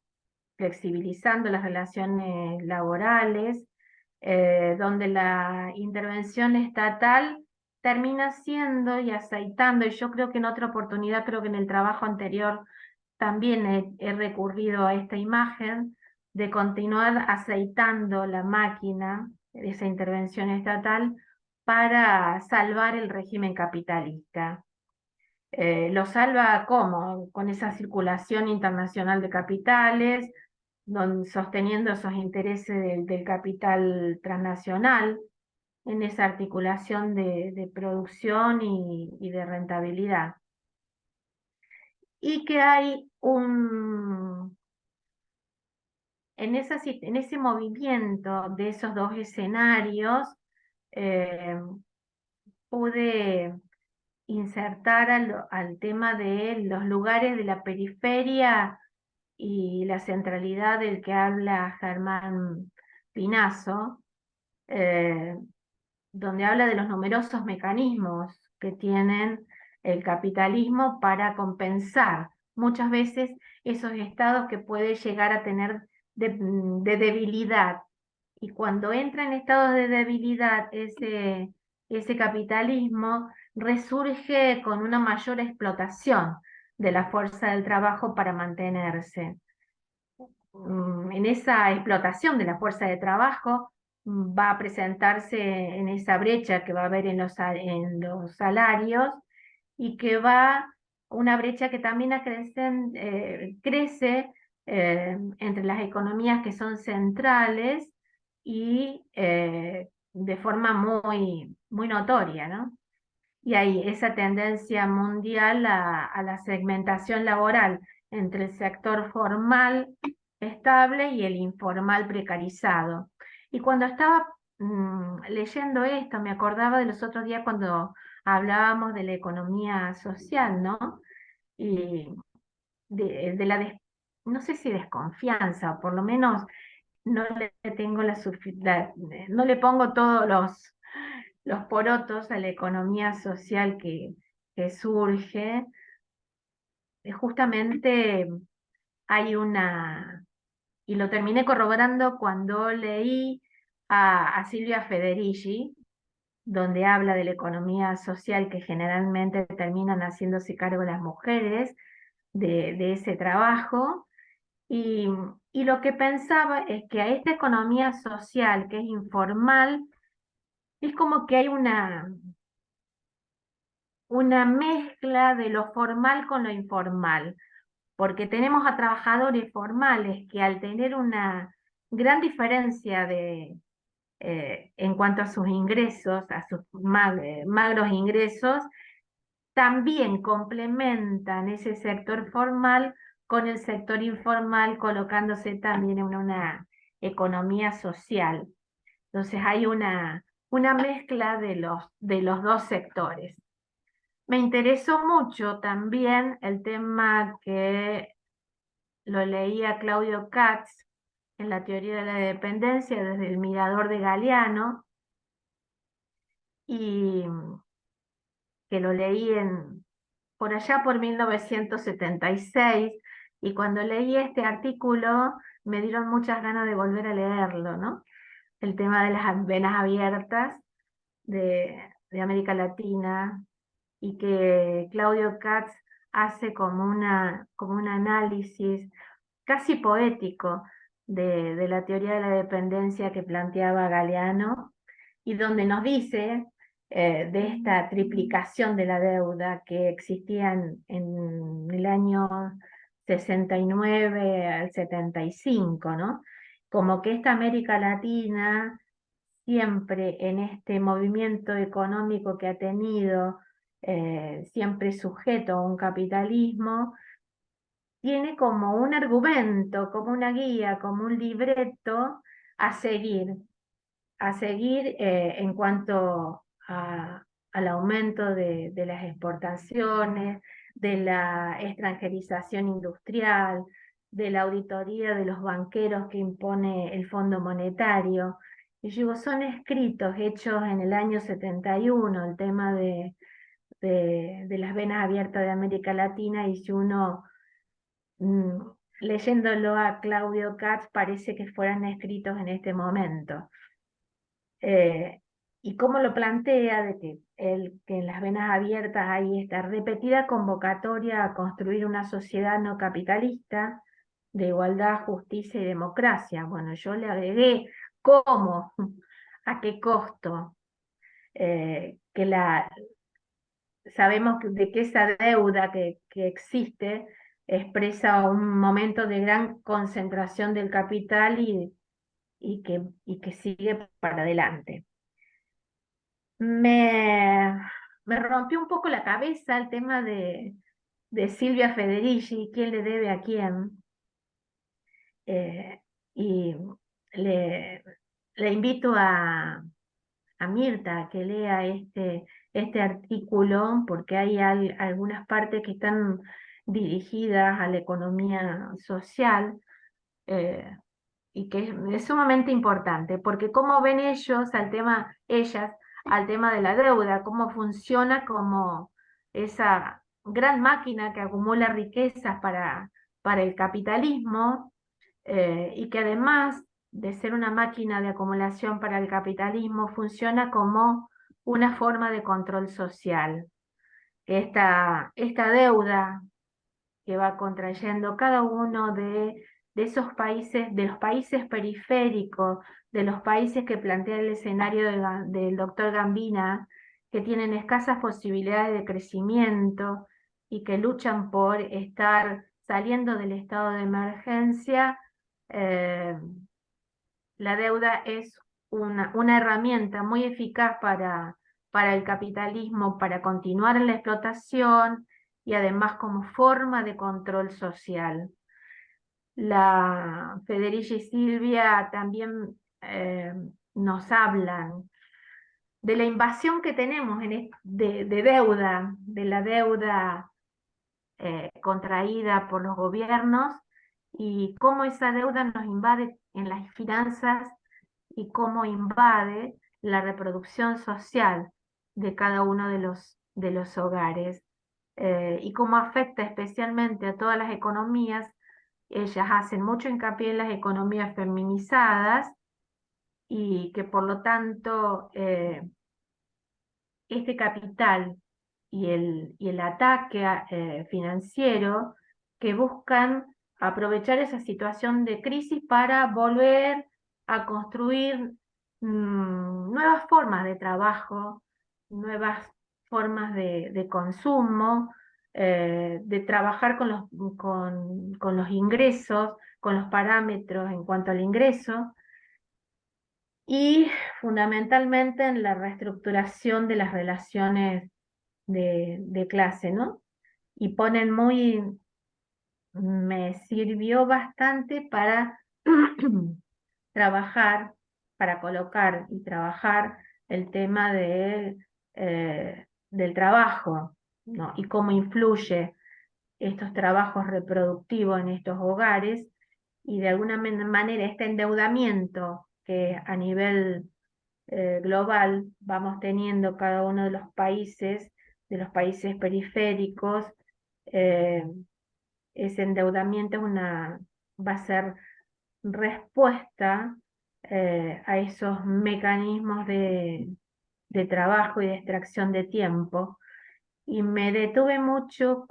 flexibilizando las relaciones laborales, donde la intervención estatal termina siendo y aceitando, y yo creo que en otra oportunidad, creo que en el trabajo anterior también he recurrido a esta imagen, de continuar aceitando la máquina de esa intervención estatal para salvar el régimen capitalista. Lo salva ¿cómo? Con esa circulación internacional de capitales, sosteniendo esos intereses del capital transnacional, en esa articulación de producción y de rentabilidad. Y que hay en ese movimiento de esos 2 escenarios, pude insertar al tema de los lugares de la periferia y la centralidad del que habla Germán Pinazo, donde habla de los numerosos mecanismos que tienen el capitalismo para compensar muchas veces esos estados que puede llegar a tener de debilidad. Y cuando entra en estados de debilidad ese capitalismo, resurge con una mayor explotación de la fuerza del trabajo para mantenerse. En esa explotación de la fuerza de trabajo va a presentarse en esa brecha que va a haber en los salarios, y que va una brecha que también crece entre las economías que son centrales y de forma muy, muy notoria, ¿no? Y hay esa tendencia mundial a la segmentación laboral entre el sector formal estable y el informal precarizado. Y cuando estaba leyendo esto, me acordaba de los otros días cuando hablábamos de la economía social, ¿no? Y de la, no sé si desconfianza, o por lo menos no le tengo no le pongo todos los porotos a la economía social que surge. Justamente hay y lo terminé corroborando cuando leí a Silvia Federici, donde habla de la economía social que generalmente terminan haciéndose cargo las mujeres de ese trabajo. Y lo que pensaba es que a esta economía social que es informal, es como que hay una mezcla de lo formal con lo informal, porque tenemos a trabajadores formales que al tener una gran diferencia en cuanto a sus ingresos, a sus magros ingresos, también complementan ese sector formal con el sector informal, colocándose también en una economía social. Entonces hay una mezcla de los dos sectores. Me interesó mucho también el tema que lo leía Claudio Katz en la teoría de la dependencia desde el mirador de Galeano, y que lo leí por allá por 1976, y cuando leí este artículo me dieron muchas ganas de volver a leerlo, ¿no? El tema de las venas abiertas de América Latina, y que Claudio Katz hace como un análisis casi poético de la teoría de la dependencia que planteaba Galeano, y donde nos dice de esta triplicación de la deuda que existía en el año 69 al 75, ¿no? Como que esta América Latina, siempre en este movimiento económico que ha tenido, siempre sujeto a un capitalismo, tiene como un argumento, como una guía, como un libreto a seguir en cuanto al aumento de las exportaciones, de la extranjerización industrial, de la auditoría de los banqueros que impone el Fondo Monetario. Y digo, son escritos hechos en el año 71, el tema de las venas abiertas de América Latina, y si uno leyéndolo a Claudio Katz parece que fueran escritos en este momento. Y cómo lo plantea, de que en las venas abiertas hay esta repetida convocatoria a construir una sociedad no capitalista, de igualdad, justicia y democracia. Bueno, yo le agregué cómo, a qué costo, sabemos de que esa deuda que existe expresa un momento de gran concentración del capital y que sigue para adelante. Me rompió un poco la cabeza el tema de Silvia Federici, quién le debe a quién. Y le invito a Mirta a que lea este artículo, porque hay algunas partes que están dirigidas a la economía social, y que es sumamente importante, porque cómo ven ellas al tema de la deuda, cómo funciona como esa gran máquina que acumula riquezas para el capitalismo, y que además de ser una máquina de acumulación para el capitalismo, funciona como una forma de control social. Esta deuda que va contrayendo cada uno de esos países, de los países periféricos, de los países que plantea el escenario del doctor Gambina, que tienen escasas posibilidades de crecimiento y que luchan por estar saliendo del estado de emergencia. La deuda es una herramienta muy eficaz para el capitalismo, para continuar en la explotación y además como forma de control social. La Federici y Silvia también nos hablan de la invasión que tenemos de deuda, de la deuda contraída por los gobiernos y cómo esa deuda nos invade en las finanzas y cómo invade la reproducción social de cada uno de los hogares y cómo afecta especialmente a todas las economías. Ellas hacen mucho hincapié en las economías feminizadas y que por lo tanto este capital y el ataque financiero que buscan aprovechar esa situación de crisis para volver a construir nuevas formas de trabajo, nuevas formas de consumo, de trabajar con los ingresos, con los parámetros en cuanto al ingreso, y fundamentalmente en la reestructuración de las relaciones de clase, ¿no? Y ponen me sirvió bastante para trabajar, para colocar y trabajar el tema del trabajo, ¿no? Y cómo influye estos trabajos reproductivos en estos hogares y de alguna manera este endeudamiento que a nivel global vamos teniendo cada uno de los países periféricos, ese endeudamiento va a ser respuesta a esos mecanismos de trabajo y de extracción de tiempo. Y me detuve mucho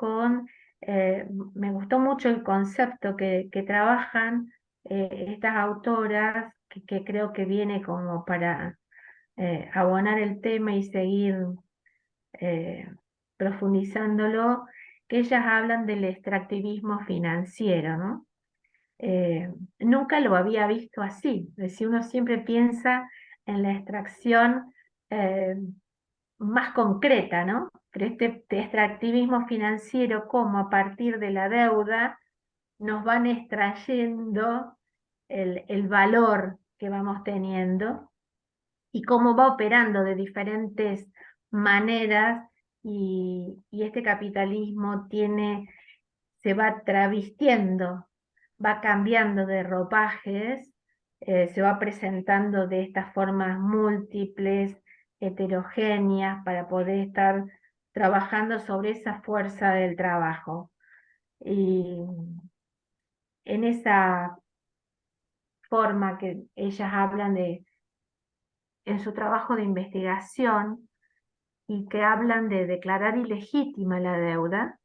me gustó mucho el concepto que trabajan estas autoras, que creo que viene como para abonar el tema y seguir profundizándolo, que ellas hablan del extractivismo financiero, ¿no? Nunca lo había visto así, es decir, uno siempre piensa en la extracción más concreta, ¿no? Pero este extractivismo financiero, como a partir de la deuda nos van extrayendo el valor que vamos teniendo y cómo va operando de diferentes maneras y este capitalismo se va travestiendo, va cambiando de ropajes, se va presentando de estas formas múltiples, heterogéneas, para poder estar trabajando sobre esa fuerza del trabajo. Y en esa forma que ellas hablan en su trabajo de investigación, y que hablan de declarar ilegítima la deuda,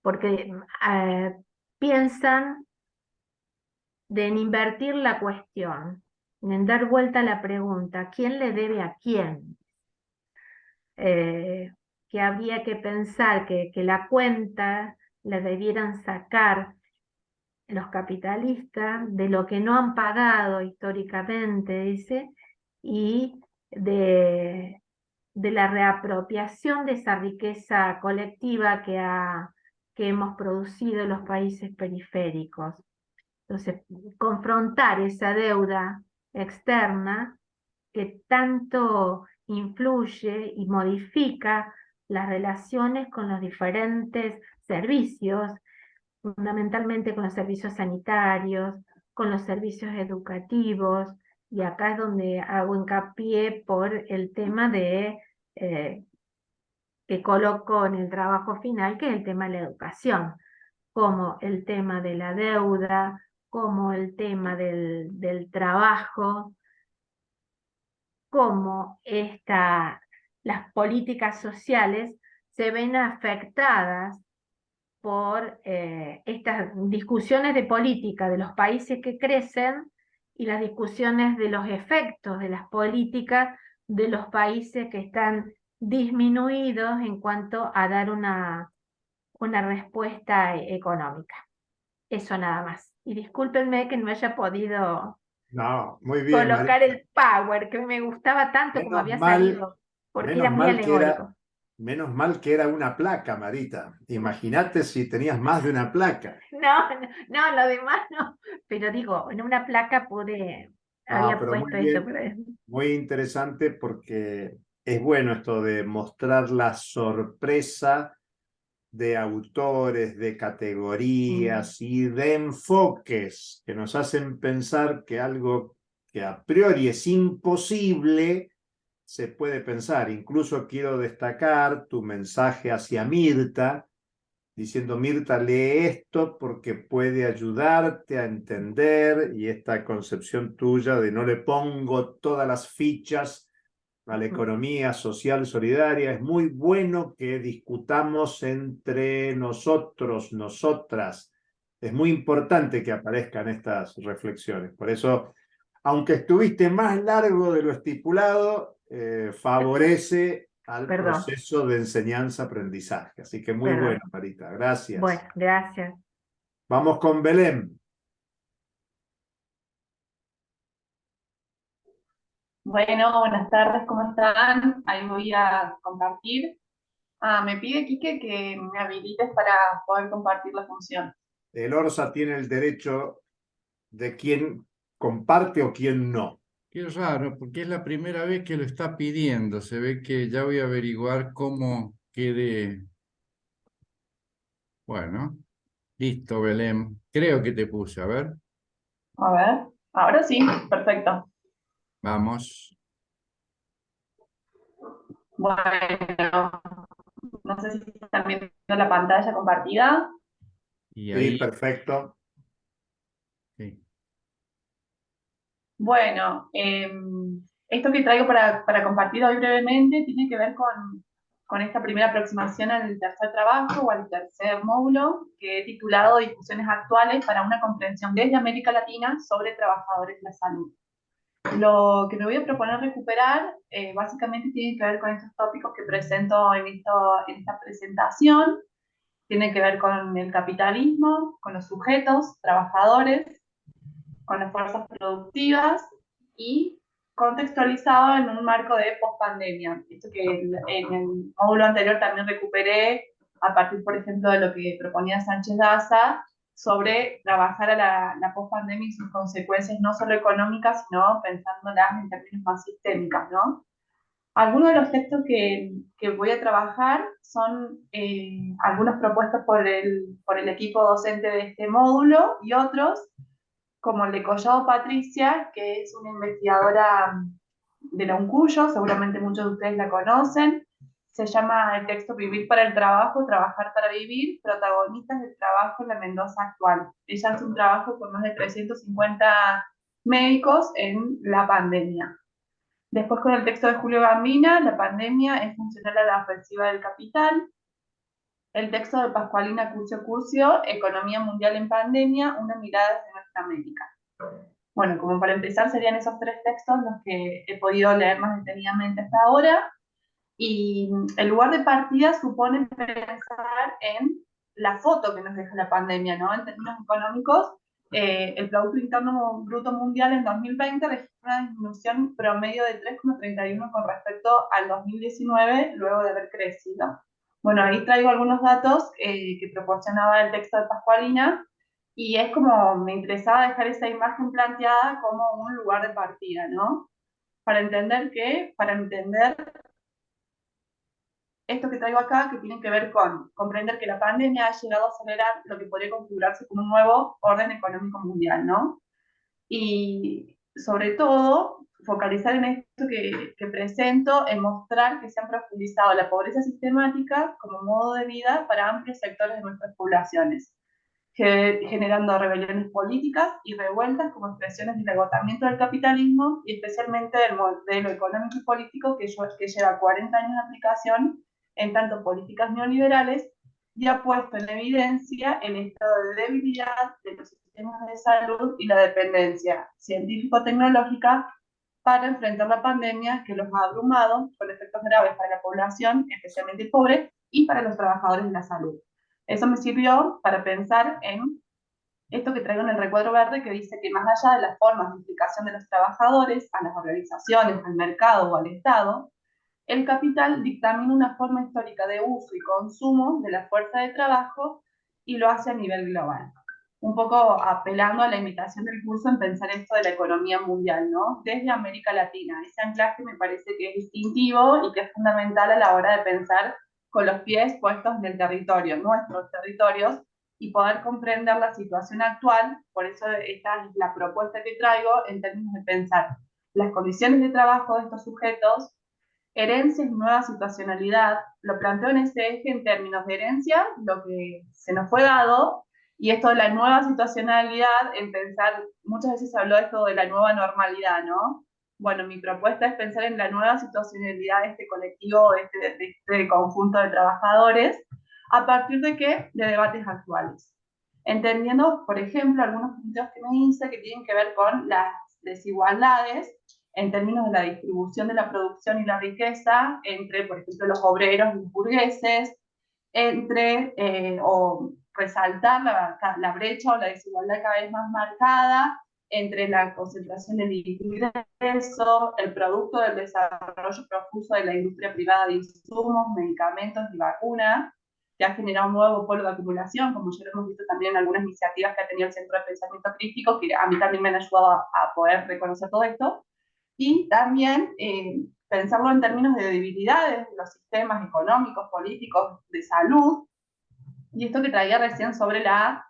porque piensan en invertir la cuestión, en dar vuelta a la pregunta, ¿quién le debe a quién? Que habría que pensar que la cuenta la debieran sacar los capitalistas de lo que no han pagado históricamente, dice, y de la reapropiación de esa riqueza colectiva que hemos producido en los países periféricos. Entonces, confrontar esa deuda externa que tanto influye y modifica las relaciones con los diferentes servicios, fundamentalmente con los servicios sanitarios, con los servicios educativos, y acá es donde hago hincapié por el tema que coloco en el trabajo final, que es el tema de la educación, como el tema de la deuda, como el tema del trabajo, como las políticas sociales se ven afectadas por estas discusiones de política de los países que crecen y las discusiones de los efectos de las políticas de los países que están disminuidos en cuanto a dar una respuesta económica. Eso nada más. Y discúlpenme que no haya podido muy bien, colocar el power, que me gustaba tanto como había salido, porque era muy alegórico. Menos mal que era una placa, Marita. Imagínate si tenías más de una placa. No, no, no, lo demás no. Pero digo, en una placa Ah, había pero muy puesto eso. bien, muy interesante porque es bueno esto de mostrar la sorpresa de autores, de categorías y de enfoques que nos hacen pensar que algo que a priori es imposible se puede pensar. Incluso quiero destacar tu mensaje hacia Mirta, diciendo: Mirta, lee esto porque puede ayudarte a entender, y esta concepción tuya de no le pongo todas las fichas a la economía social solidaria. Es muy bueno que discutamos entre nosotros, nosotras. Es muy importante que aparezcan estas reflexiones. Por eso, aunque estuviste más largo de lo estipulado, favorece al Perdón, proceso de enseñanza-aprendizaje. Así que muy bueno, perdón. Marita. Bueno, Gracias. gracias. Vamos con Belén. Bueno, buenas tardes, ¿cómo están? Ahí voy a compartir. Me pide Quique que me habilites para poder compartir la función. El ORSA tiene el derecho de quién comparte o quién no. Qué raro, porque es la primera vez que lo está pidiendo. Se ve que ya voy a averiguar cómo quede. Bueno, listo, Belén. Creo que te puse, a ver. A ver, ahora sí, perfecto. Vamos. Bueno, no sé si están viendo la pantalla compartida. Y Sí, ahí, perfecto. sí. Bueno, esto que traigo para compartir hoy brevemente tiene que ver con esta primera aproximación al tercer trabajo o al tercer módulo que he titulado Discusiones actuales para una comprensión desde América Latina sobre trabajadores de la salud. Lo que me voy a proponer recuperar básicamente tiene que ver con estos tópicos que presento en esta presentación. Tiene que ver con el capitalismo, con los sujetos, trabajadores, con las fuerzas productivas y contextualizado en un marco de pospandemia. Esto que en el módulo anterior también recuperé a partir, por ejemplo, de lo que proponía Sánchez Daza sobre trabajar a la pospandemia y sus consecuencias no solo económicas, sino pensándolas en términos más sistémicas, ¿no? Algunos de los textos que voy a trabajar son algunos propuestos por el equipo docente de este módulo y otros como el de Collado Patricia, que es una investigadora de la UNCUYO, seguramente muchos de ustedes la conocen. Se llama el texto Vivir para el trabajo, trabajar para vivir, protagonistas del trabajo en la Mendoza actual. Ella hace un trabajo con más de 350 médicos en la pandemia. Después con el texto de Julio Gambina, la pandemia es funcional a la ofensiva del capital. El texto de Pascualina Curcio, Economía Mundial en Pandemia, una mirada desde nuestra América. Bueno, como para empezar serían esos tres textos los que he podido leer más detenidamente hasta ahora. Y el lugar de partida supone pensar en la foto que nos deja la pandemia, ¿no? En términos económicos, el Producto Interno Bruto Mundial en 2020 registró una disminución promedio de 3,31 con respecto al 2019, luego de haber crecido. Bueno, ahí traigo algunos datos que proporcionaba el texto de Pascualina, y es como me interesaba dejar esa imagen planteada como un lugar de partida, ¿no? Para entender esto que traigo acá, que tiene que ver con comprender que la pandemia ha llegado a acelerar lo que podría configurarse como un nuevo orden económico mundial, ¿no? Y sobre todo, focalizar en esto que presento, en mostrar que se han profundizado la pobreza sistemática como modo de vida para amplios sectores de nuestras poblaciones, generando rebeliones políticas y revueltas como expresiones del agotamiento del capitalismo y especialmente del modelo económico y político que lleva 40 años de aplicación en tanto políticas neoliberales y ha puesto en evidencia el estado de debilidad de los sistemas de salud y la dependencia científico-tecnológica para enfrentar la pandemia que los ha abrumado con efectos graves para la población, especialmente pobre, y para los trabajadores de la salud. Eso me sirvió para pensar en esto que traigo en el recuadro verde, que dice que más allá de las formas de implicación de los trabajadores a las organizaciones, al mercado o al Estado, el capital dictamina una forma histórica de uso y consumo de la fuerza de trabajo y lo hace a nivel global. Un poco apelando a la invitación del curso en pensar esto de la economía mundial, ¿no? Desde América Latina. Ese anclaje me parece que es distintivo y que es fundamental a la hora de pensar con los pies puestos en el territorio, nuestros territorios, y poder comprender la situación actual. Por eso esta es la propuesta que traigo en términos de pensar las condiciones de trabajo de estos sujetos, herencias y nueva situacionalidad. Lo planteo en ese eje en términos de herencia, lo que se nos fue dado, y esto de la nueva situacionalidad, en pensar, muchas veces se habló de esto de la nueva normalidad, ¿no? Bueno, mi propuesta es pensar en la nueva situacionalidad de este colectivo, de este conjunto de trabajadores, a partir de qué? De debates actuales. Entendiendo, por ejemplo, algunos puntos que me hice que tienen que ver con las desigualdades en términos de la distribución de la producción y la riqueza entre, por ejemplo, los obreros y los burgueses, o resaltar la brecha o la desigualdad cada vez más marcada entre la concentración del ingreso, el producto del desarrollo profuso de la industria privada de insumos, medicamentos y vacunas, que ha generado un nuevo polo de acumulación, como ya lo hemos visto también en algunas iniciativas que ha tenido el Centro de Pensamiento Crítico, que a mí también me han ayudado a poder reconocer todo esto. Y también pensarlo en términos de debilidades de los sistemas económicos, políticos, de salud, y esto que traía recién sobre la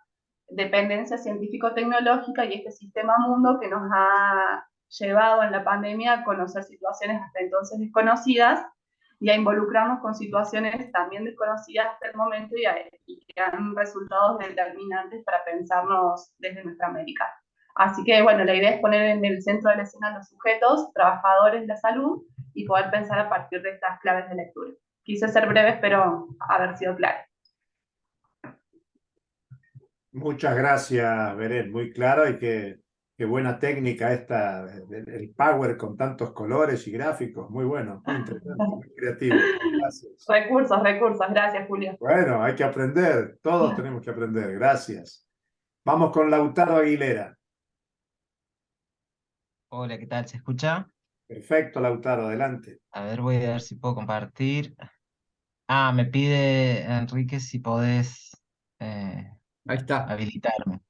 dependencia científico-tecnológica y este sistema mundo que nos ha llevado en la pandemia a conocer situaciones hasta entonces desconocidas y a involucrarnos con situaciones también desconocidas hasta el momento y que han resultado determinantes para pensarnos desde nuestra América. Así que, bueno, la idea es poner en el centro de la escena a los sujetos, trabajadores de la salud, y poder pensar a partir de estas claves de lectura. Quise ser breve, espero haber sido clara. Muchas gracias, Beren, muy claro y qué buena técnica esta, el Power con tantos colores y gráficos, muy bueno, muy interesante, muy creativo. Gracias. Recursos, gracias, Julio. Bueno, hay que aprender, todos tenemos que aprender, gracias. Vamos con Lautaro Aguilera. Hola, ¿qué tal? ¿Se escucha? Perfecto, Lautaro, adelante. A ver, voy a ver si puedo compartir. Ah, me pide Enrique si podés Ahí está, habilitarme.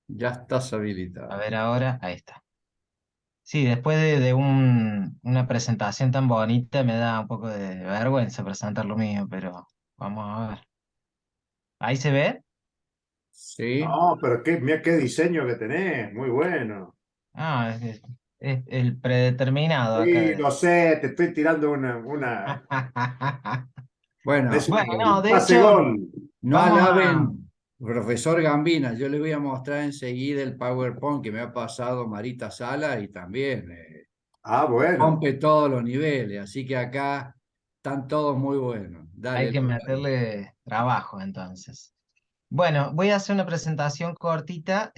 ya estás A habilitado. ver ahora, ahí está. Sí, después de una presentación tan bonita me da un poco de vergüenza presentar lo mío, pero vamos a ver. ¿Ahí se ve? Sí, No, pero mira qué diseño que tenés, muy bueno. Ah, es el predeterminado acá. Sí, lo sé, te estoy tirando una bueno, Bueno, no, de pase hecho, gol. no vamos a... alaben, profesor Gambina, yo le voy a mostrar enseguida el PowerPoint que me ha pasado Marita Sala y también Ah, bueno. rompe todos los niveles, así que acá están todos muy buenos. Hay Dale, que Lautaro. meterle trabajo entonces. Bueno, voy a hacer una presentación cortita.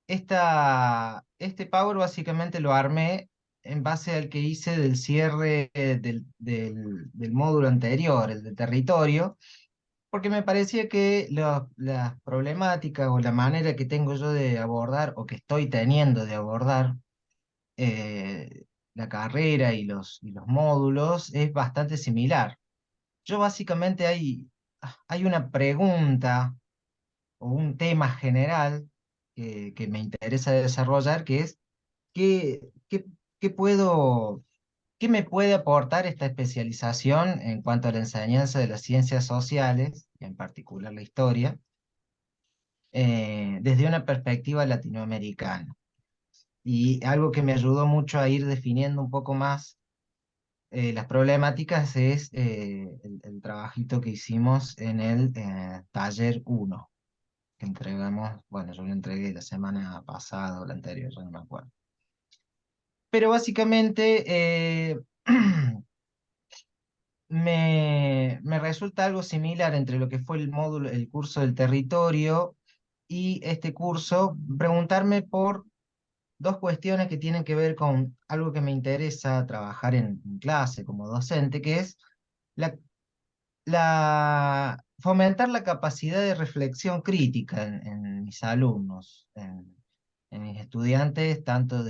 Este Power básicamente lo armé en base al que hice del cierre del módulo anterior, el de territorio, porque me parecía que las problemáticas o la manera que tengo yo de abordar o que estoy teniendo de abordar eh, la carrera y los módulos es bastante similar. Yo básicamente hay una pregunta o un tema general que me interesa desarrollar, que es ¿qué, qué, qué puedo, qué me puede aportar esta especialización en cuanto a la enseñanza de las ciencias sociales, y en particular la historia, desde una perspectiva latinoamericana? Y algo que me ayudó mucho a ir definiendo un poco más las problemáticas es el trabajito que hicimos en el taller 1 que entregamos, bueno, yo lo entregué la semana pasada o la anterior, ya no me acuerdo. Pero básicamente me resulta algo similar entre lo que fue el módulo, el curso del territorio y este curso, preguntarme por dos cuestiones que tienen que ver con algo que me interesa trabajar en clase como docente, que es la, fomentar la capacidad de reflexión crítica en mis alumnos, en mis estudiantes, tanto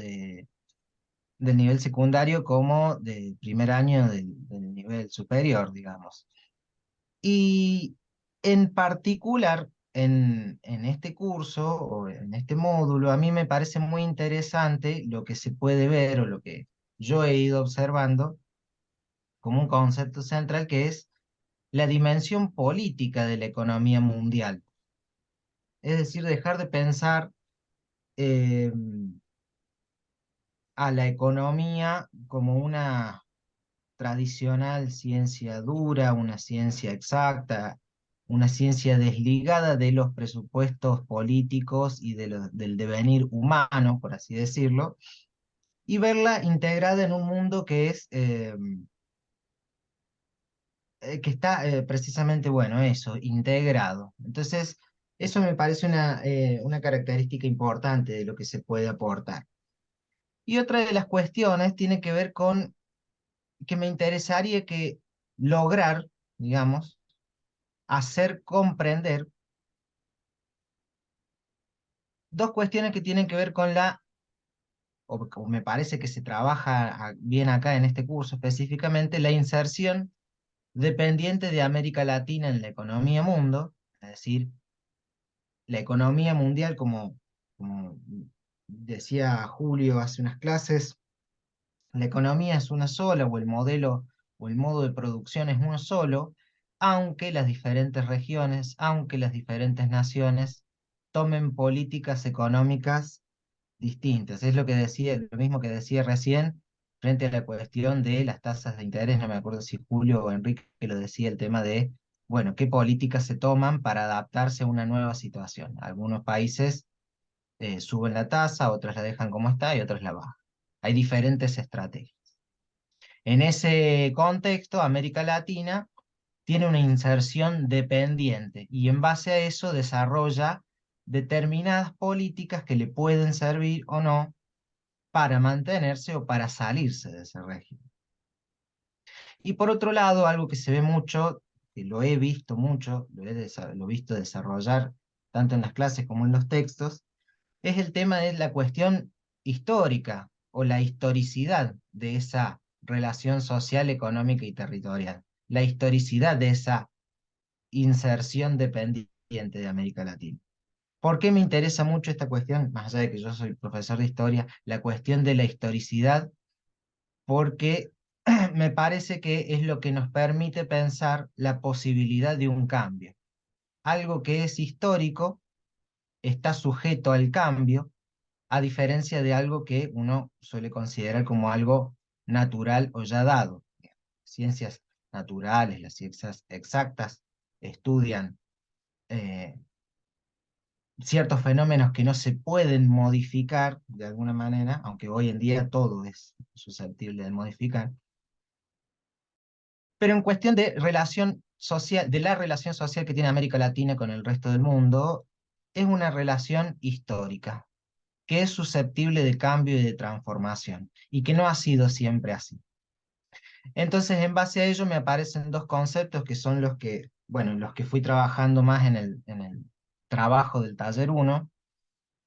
del nivel secundario como del primer año del nivel superior, digamos. Y en particular, en este curso o en este módulo, a mí me parece muy interesante lo que se puede ver o lo que yo he ido observando como un concepto central, que es la dimensión política de la economía mundial. Es decir, dejar de pensar eh, a la economía como una tradicional ciencia dura, una ciencia exacta, una ciencia desligada de los presupuestos políticos y del devenir humano, por así decirlo, y verla integrada en un mundo que está precisamente, bueno, eso, integrado. Entonces, eso me parece una característica importante de lo que se puede aportar. Y otra de las cuestiones tiene que ver con que me interesaría que lograr, digamos, hacer comprender dos cuestiones que tienen que ver con o como me parece que se trabaja bien acá en este curso específicamente, la inserción dependiente de América Latina en la economía mundo, es decir, la economía mundial, como decía Julio hace unas clases, la economía es una sola, o el modelo o el modo de producción es uno solo, aunque las diferentes regiones, aunque las diferentes naciones tomen políticas económicas distintas. Es lo que decía, lo mismo que decía recién frente a la cuestión de las tasas de interés. No me acuerdo si Julio o Enrique que lo decía, el tema de, bueno, qué políticas se toman para adaptarse a una nueva situación. Algunos países suben la tasa, otros la dejan como está y otros la bajan. Hay diferentes estrategias. En ese contexto, América Latina tiene una inserción dependiente y en base a eso desarrolla determinadas políticas que le pueden servir o no para mantenerse o para salirse de ese régimen. Y por otro lado, algo que se ve mucho, que lo he visto mucho, lo he visto desarrollar tanto en las clases como en los textos, es el tema de la cuestión histórica o la historicidad de esa relación social, económica y territorial, la historicidad de esa inserción dependiente de América Latina. ¿Por qué me interesa mucho esta cuestión? Más allá de que yo soy profesor de historia, la cuestión de la historicidad, porque me parece que es lo que nos permite pensar la posibilidad de un cambio. Algo que es histórico está sujeto al cambio, a diferencia de algo que uno suele considerar como algo natural o ya dado. Ciencias naturales, las ciencias exactas, estudian ciertos fenómenos que no se pueden modificar de alguna manera, aunque hoy en día todo es susceptible de modificar. Pero en cuestión de relación social, de la relación social que tiene América Latina con el resto del mundo, es una relación histórica, que es susceptible de cambio y de transformación, y que no ha sido siempre así. Entonces, en base a ello me aparecen dos conceptos que son los que, bueno, los que fui trabajando más en el trabajo del taller 1,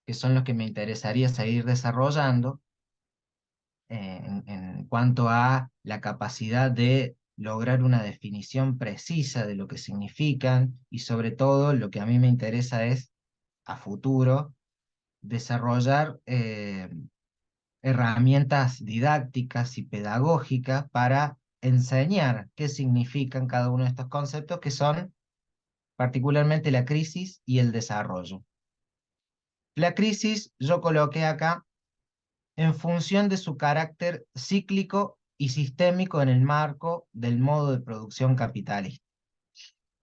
que son los que me interesaría seguir desarrollando en cuanto a la capacidad de lograr una definición precisa de lo que significan, y sobre todo lo que a mí me interesa es, a futuro, desarrollar herramientas didácticas y pedagógicas para enseñar qué significan cada uno de estos conceptos, que son particularmente la crisis y el desarrollo. La crisis yo coloqué acá en función de su carácter cíclico y sistémico en el marco del modo de producción capitalista.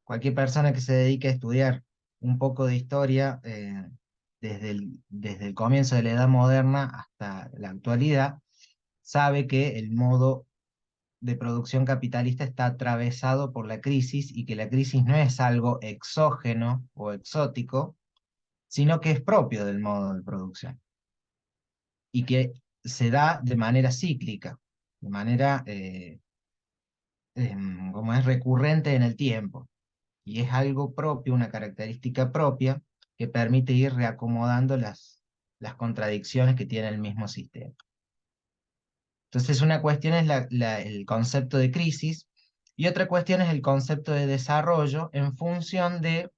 Cualquier persona que se dedique a estudiar un poco de historia desde el comienzo de la Edad Moderna hasta la actualidad, sabe que el modo de producción capitalista está atravesado por la crisis, y que la crisis no es algo exógeno o exótico, sino que es propio del modo de producción, y que se da de manera cíclica, de manera como es recurrente en el tiempo, y es algo propio, una característica propia que permite ir reacomodando las contradicciones que tiene el mismo sistema. Entonces una cuestión es el concepto de crisis y otra cuestión es el concepto de desarrollo en función de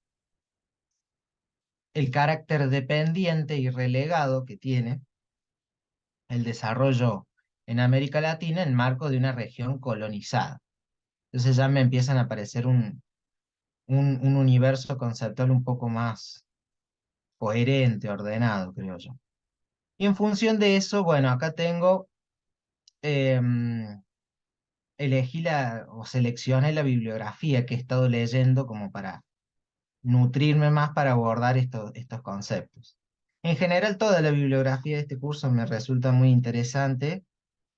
el carácter dependiente y relegado que tiene el desarrollo en América Latina en marco de una región colonizada. Entonces ya me empiezan a aparecer un universo conceptual un poco más coherente, ordenado, creo yo. Y en función de eso, bueno, acá tengo, elegí o seleccioné la bibliografía que he estado leyendo como para nutrirme más para abordar estos conceptos. En general, toda la bibliografía de este curso me resulta muy interesante,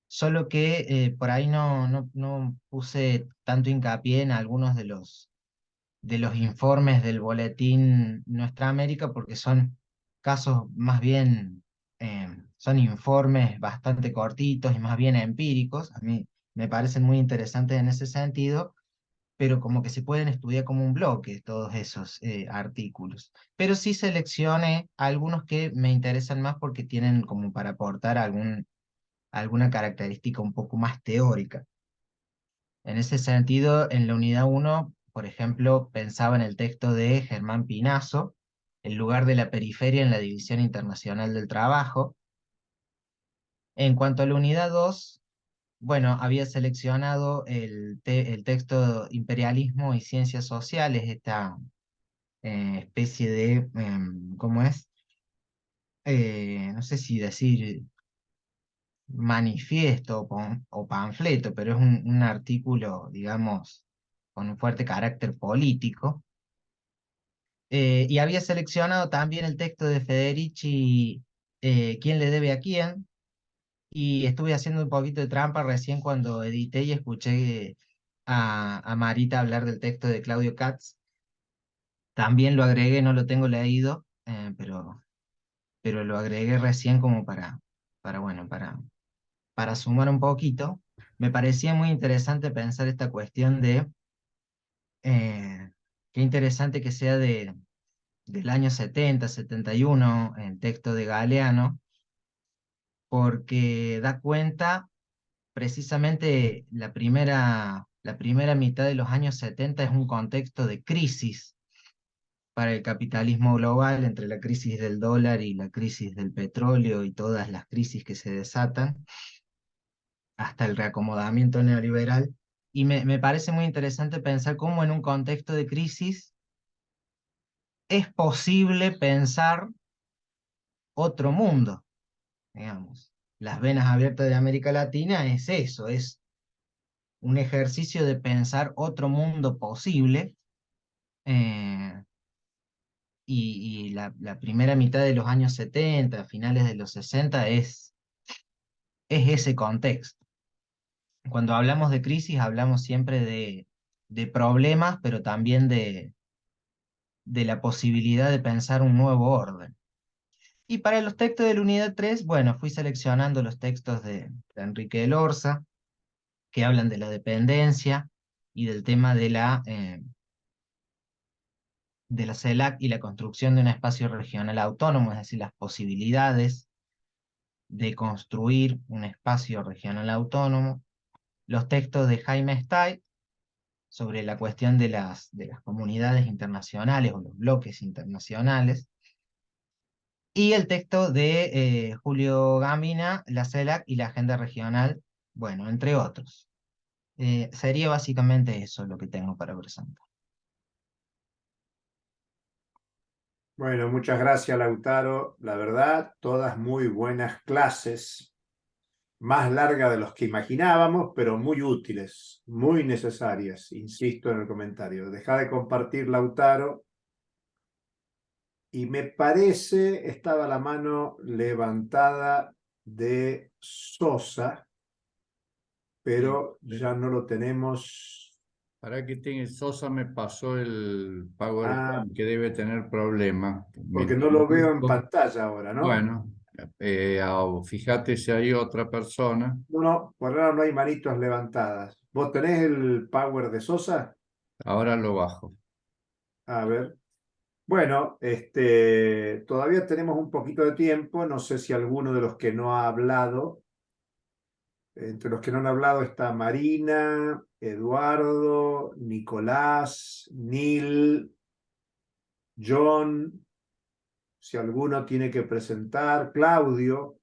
solo que por ahí no puse tanto hincapié en algunos de los informes del boletín Nuestra América, porque son casos más bien, son informes bastante cortitos y más bien empíricos. A mí me parecen muy interesantes en ese sentido, pero como que se pueden estudiar como un bloque todos esos artículos. Pero sí seleccioné algunos que me interesan más porque tienen como para aportar alguna característica un poco más teórica. En ese sentido, en la unidad 1, por ejemplo, pensaba en el texto de Germán Pinazo, El lugar de la periferia en la División Internacional del Trabajo. En cuanto a la unidad 2, bueno, había seleccionado el texto Imperialismo y Ciencias Sociales, esta especie de, ¿cómo es? No sé si decir manifiesto o panfleto, pero es un artículo, digamos, con un fuerte carácter político. Y había seleccionado también el texto de Federici, ¿Quién le debe a quién? Y estuve haciendo un poquito de trampa recién cuando edité y escuché a Marita hablar del texto de Claudio Katz. También lo agregué, no lo tengo leído, pero lo agregué recién como bueno, para sumar un poquito. Me parecía muy interesante pensar esta cuestión de qué interesante que sea del año 70, 71, el texto de Galeano, porque da cuenta precisamente la primera mitad de los años 70 es un contexto de crisis para el capitalismo global, entre la crisis del dólar y la crisis del petróleo y todas las crisis que se desatan, hasta el reacomodamiento neoliberal. Y me parece muy interesante pensar cómo en un contexto de crisis es posible pensar otro mundo, digamos. Las venas abiertas de América Latina es eso, es un ejercicio de pensar otro mundo posible, eh, y la primera mitad de los años 70, finales de los 60, es ese contexto. Cuando hablamos de crisis, hablamos siempre de problemas, pero también de la posibilidad de pensar un nuevo orden. Y para los textos de la unidad 3, bueno, fui seleccionando los textos de Enrique Elorza, que hablan de la dependencia y del tema de la CELAC y la construcción de un espacio regional autónomo, es decir, las posibilidades de construir un espacio regional autónomo. Los textos de Jaime Stay sobre la cuestión de las comunidades internacionales o los bloques internacionales. Y el texto de Julio Gambina, la CELAC y la agenda regional, bueno, entre otros. Sería básicamente eso lo que tengo para presentar. Bueno, muchas gracias, Lautaro. La verdad, todas muy buenas clases, más largas de los que imaginábamos, pero muy útiles, muy necesarias, insisto en el comentario. Deja de compartir, Lautaro. Y me parece, estaba la mano levantada de Sosa, pero ya no lo tenemos. Para que tenga, Sosa me pasó el Ah, PowerPoint que debe tener problemas. porque no lo veo en pantalla ahora, ¿no? Bueno, fíjate si hay otra persona. No, por ahora no hay manitos levantadas. ¿Vos tenés el Power de Sosa? Ahora lo bajo. A ver. Bueno, todavía tenemos un poquito de tiempo. No sé si alguno de los que no ha hablado Entre los que no han hablado está Marina, Eduardo, Nicolás, Neil, John, si alguno tiene que presentar, Claudio.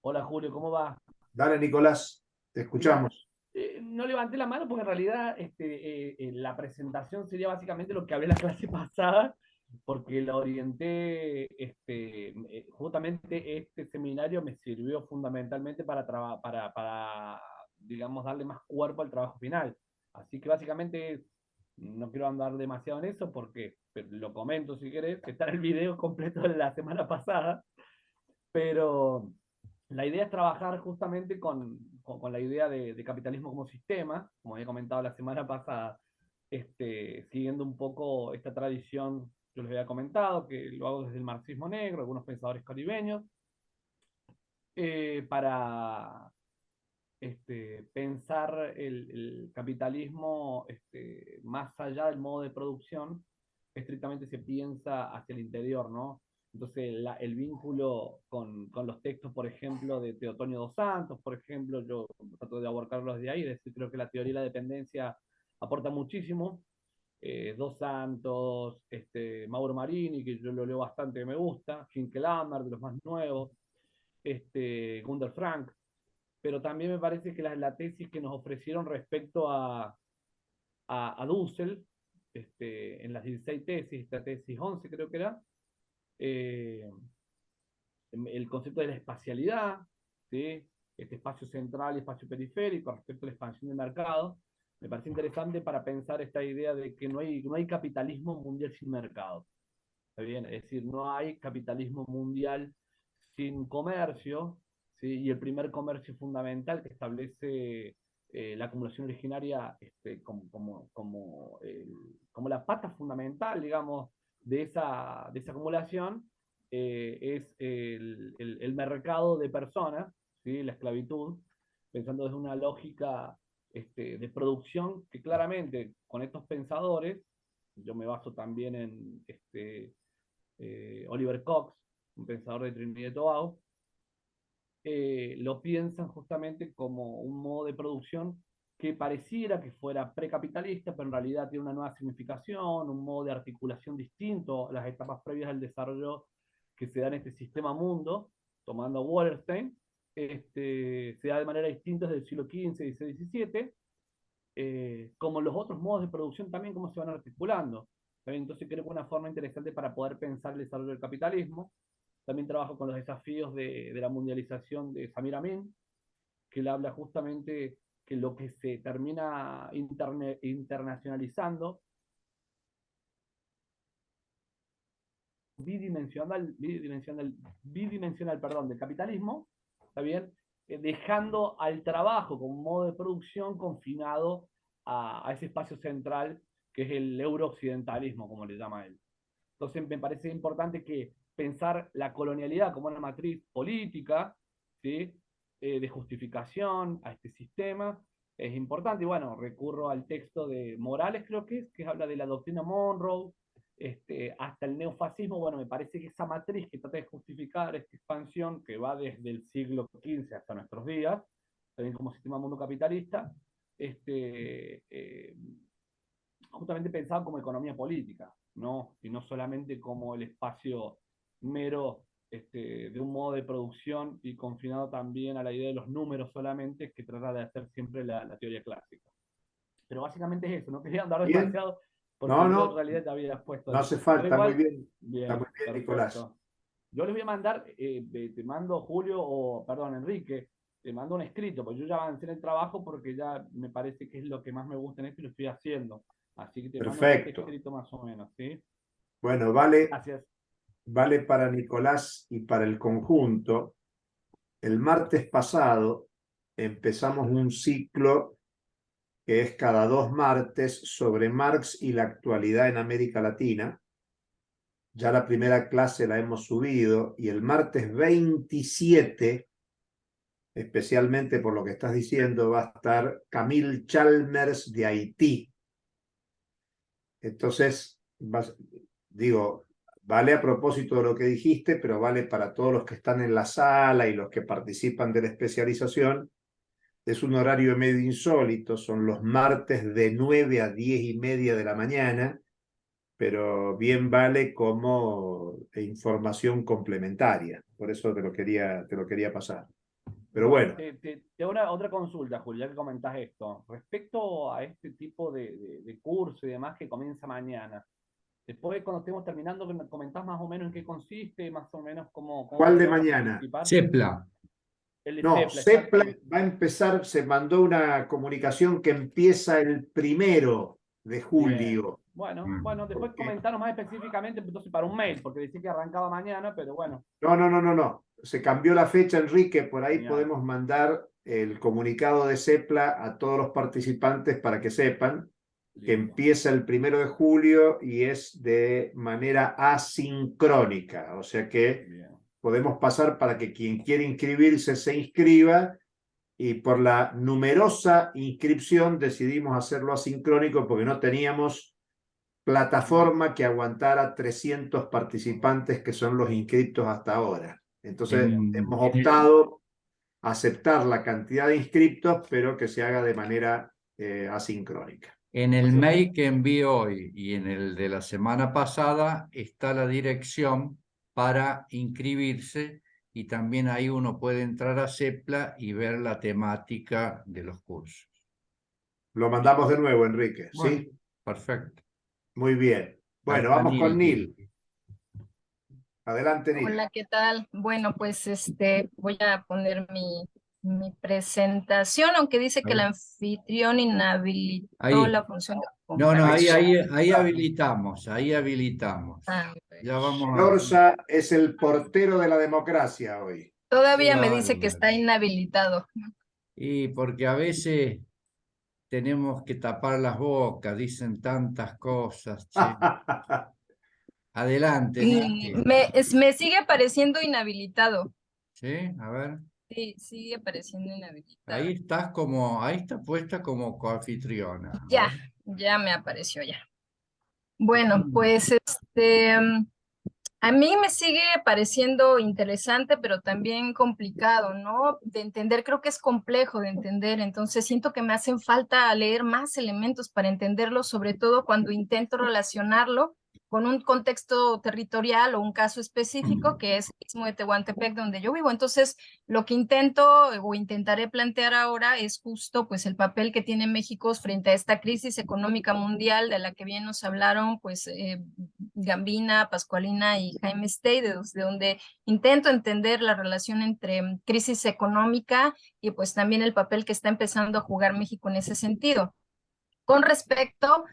Hola Julio, ¿cómo va? Dale, Nicolás, te escuchamos. No levanté la mano porque en realidad la presentación sería básicamente lo que hablé la clase pasada, porque la orienté, justamente este seminario me sirvió fundamentalmente para, digamos, darle más cuerpo al trabajo final. Así que básicamente no quiero andar demasiado en eso porque lo comento si querés, está en el video completo de la semana pasada, pero la idea es trabajar justamente con la idea de capitalismo como sistema, como había comentado la semana pasada, siguiendo un poco esta tradición que les había comentado, que lo hago desde el marxismo negro, algunos pensadores caribeños, para pensar el capitalismo más allá del modo de producción, estrictamente se piensa hacia el interior, ¿no? Entonces, el vínculo con los textos, por ejemplo, de Teotonio dos Santos, por ejemplo, yo trato de aborcarlos de ahí, es decir, creo que la teoría de la dependencia aporta muchísimo. Dos Santos, Mauro Marini, que yo lo leo bastante, me gusta, Hinkelhammer, de los más nuevos, Gunther Frank, pero también me parece que la tesis que nos ofrecieron respecto a Dussel, en las 16 tesis, esta tesis 11 creo que era, el concepto de la espacialidad, ¿sí? Este espacio central y espacio periférico respecto a la expansión del mercado, me parece interesante para pensar esta idea de que no hay capitalismo mundial sin mercado. ¿Está bien? Es decir, no hay capitalismo mundial sin comercio, ¿sí? Y el primer comercio fundamental que establece la acumulación originaria como la pata fundamental, digamos, de esa acumulación, es el mercado de personas, ¿sí? La esclavitud, pensando desde una lógica de producción que claramente con estos pensadores, yo me baso también en Oliver Cox, un pensador de Trinidad y Tobago, lo piensan justamente como un modo de producción que pareciera que fuera precapitalista, pero en realidad tiene una nueva significación, un modo de articulación distinto a las etapas previas del desarrollo que se da en este sistema mundo, tomando a Wallerstein, se da de manera distinta desde el siglo XV, XVI, XVII, como los otros modos de producción también, cómo se van articulando. Entonces creo que una forma interesante para poder pensar el desarrollo del capitalismo. También trabajo con los desafíos de la mundialización de Samir Amin, que él habla justamente que lo que se termina internacionalizando bidimensional, perdón, del capitalismo, ¿está bien? Dejando al trabajo como modo de producción confinado a ese espacio central que es el eurooccidentalismo, como le llama él. Entonces me parece importante que pensar la colonialidad como una matriz política, ¿sí? De justificación a este sistema es importante. Y bueno, recurro al texto de Morales, creo que habla de la doctrina Monroe, hasta el neofascismo. Bueno, me parece que esa matriz que trata de justificar esta expansión que va desde el siglo XV hasta nuestros días, también como sistema mundo capitalista, justamente pensado como economía política, ¿no? Y no solamente como el espacio mero de un modo de producción y confinado también a la idea de los números solamente, que trata de hacer siempre la teoría clásica. Pero básicamente es eso, no quería andar Bien. demasiado, porque No, en no, realidad te habías puesto no ahí. hace Pero falta, muy igual, bien. bien, Está muy bien, perfecto. Nicolás. Yo les voy a mandar, te mando Julio, o perdón, Enrique, te mando un escrito, porque yo ya avancé en el trabajo porque ya me parece que es lo que más me gusta en esto y lo estoy haciendo. Así que te mando este Perfecto. escrito más o menos, ¿sí? Bueno, vale, Gracias. vale para Nicolás y para el conjunto. El martes pasado empezamos un ciclo que es cada 2 martes sobre Marx y la actualidad en América Latina. Ya la primera clase la hemos subido y el martes 27, especialmente por lo que estás diciendo, va a estar Camille Chalmers de Haití. Entonces, digo, vale a propósito de lo que dijiste, pero vale para todos los que están en la sala y los que participan de la especialización. Es un horario medio insólito, son los martes de 9 a 10:30 de la mañana, pero bien vale como información complementaria. Por eso te lo quería pasar. Pero bueno. Te hago otra consulta, Julio, ya que comentás esto. Respecto a este tipo de curso y demás que comienza mañana, después cuando estemos terminando, comentás más o menos en qué consiste, más o menos cómo ¿Cuál de podemos mañana? participar. CEPLA. El de No, CEPLA, CEPLA exactamente. va a empezar, se mandó una comunicación que empieza el 1 de julio. Bueno, después comentaron más específicamente, entonces para un mail, porque decía que arrancaba mañana, pero bueno. No. Se cambió la fecha, Enrique. Por ahí Genial. podemos mandar el comunicado de CEPLA a todos los participantes para que sepan que Listo. empieza el 1 de julio y es de manera asincrónica. O sea que Bien. podemos pasar para que quien quiere inscribirse se inscriba, y por la numerosa inscripción decidimos hacerlo asincrónico porque no teníamos plataforma que aguantara 300 participantes que son los inscriptos hasta ahora. Entonces hemos optado a aceptar la cantidad de inscriptos, pero que se haga de manera asincrónica. En el mail que envío hoy y en el de la semana pasada está la dirección para inscribirse, y también ahí uno puede entrar a CEPLA y ver la temática de los cursos. Lo mandamos de nuevo, Enrique. Bueno, ¿sí? Perfecto. Muy bien. Bueno, Ahí está vamos con Nil. Nil. Adelante, Nil. Hola, ¿qué tal? Bueno, pues voy a poner mi presentación, aunque dice que el anfitrión inhabilitó Ahí. la función de No, compartir. ahí habilitamos, Ah, Ya vamos a... Lorza es el portero de la democracia hoy. Todavía me Qué dice que está bárbaro. inhabilitado. Y porque a veces tenemos que tapar las bocas, dicen tantas cosas, che. Adelante, Nil. Me sigue apareciendo inhabilitado. ¿Sí? A ver. Sí, sigue apareciendo inhabilitado. Ahí está puesta como coanfitriona. A Ya, ver. ya me apareció ya. Bueno, pues a mí me sigue pareciendo interesante, pero también complicado, ¿no? De entender, creo que es complejo de entender, entonces siento que me hacen falta leer más elementos para entenderlo, sobre todo cuando intento relacionarlo con un contexto territorial o un caso específico, que es el Istmo de Tehuantepec, donde yo vivo. Entonces, lo que intento o intentaré plantear ahora es justo pues el papel que tiene México frente a esta crisis económica mundial de la que bien nos hablaron pues Gambina, Pascualina y Jaime Stey, de donde intento entender la relación entre crisis económica y pues también el papel que está empezando a jugar México en ese sentido. Con respecto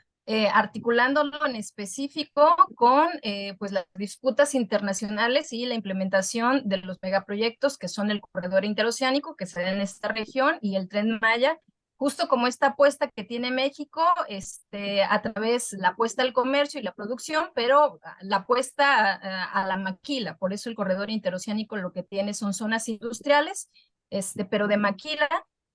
articulándolo en específico con pues las disputas internacionales y la implementación de los megaproyectos que son el corredor interoceánico que se da en esta región y el Tren Maya, justo como esta apuesta que tiene México a través la apuesta al comercio y la producción, pero la apuesta a la maquila. Por eso el corredor interoceánico lo que tiene son zonas industriales, pero de maquila,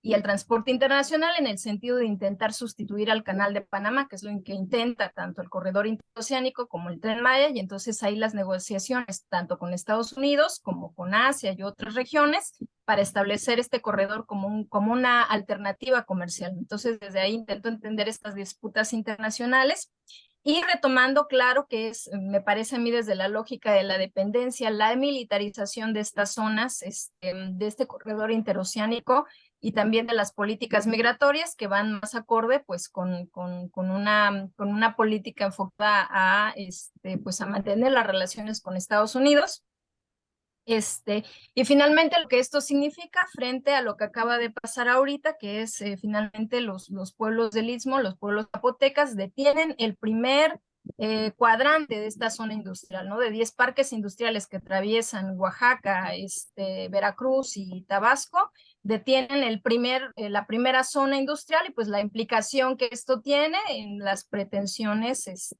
y el transporte internacional en el sentido de intentar sustituir al Canal de Panamá, que es lo que intenta tanto el corredor interoceánico como el Tren Maya, y entonces ahí las negociaciones tanto con Estados Unidos como con Asia y otras regiones para establecer este corredor como una alternativa comercial. Entonces desde ahí intento entender estas disputas internacionales. Y retomando, claro que me parece a mí desde la lógica de la dependencia, la militarización de estas zonas, de este corredor interoceánico, y también de las políticas migratorias que van más acorde pues con una política enfocada pues a mantener las relaciones con Estados Unidos. Y finalmente lo que esto significa frente a lo que acaba de pasar ahorita, que es finalmente los pueblos del Istmo, los pueblos zapotecas, detienen el primer cuadrante de esta zona industrial, ¿no? De 10 parques industriales que atraviesan Oaxaca, Veracruz y Tabasco, detienen la primera zona industrial, y pues la implicación que esto tiene en las pretensiones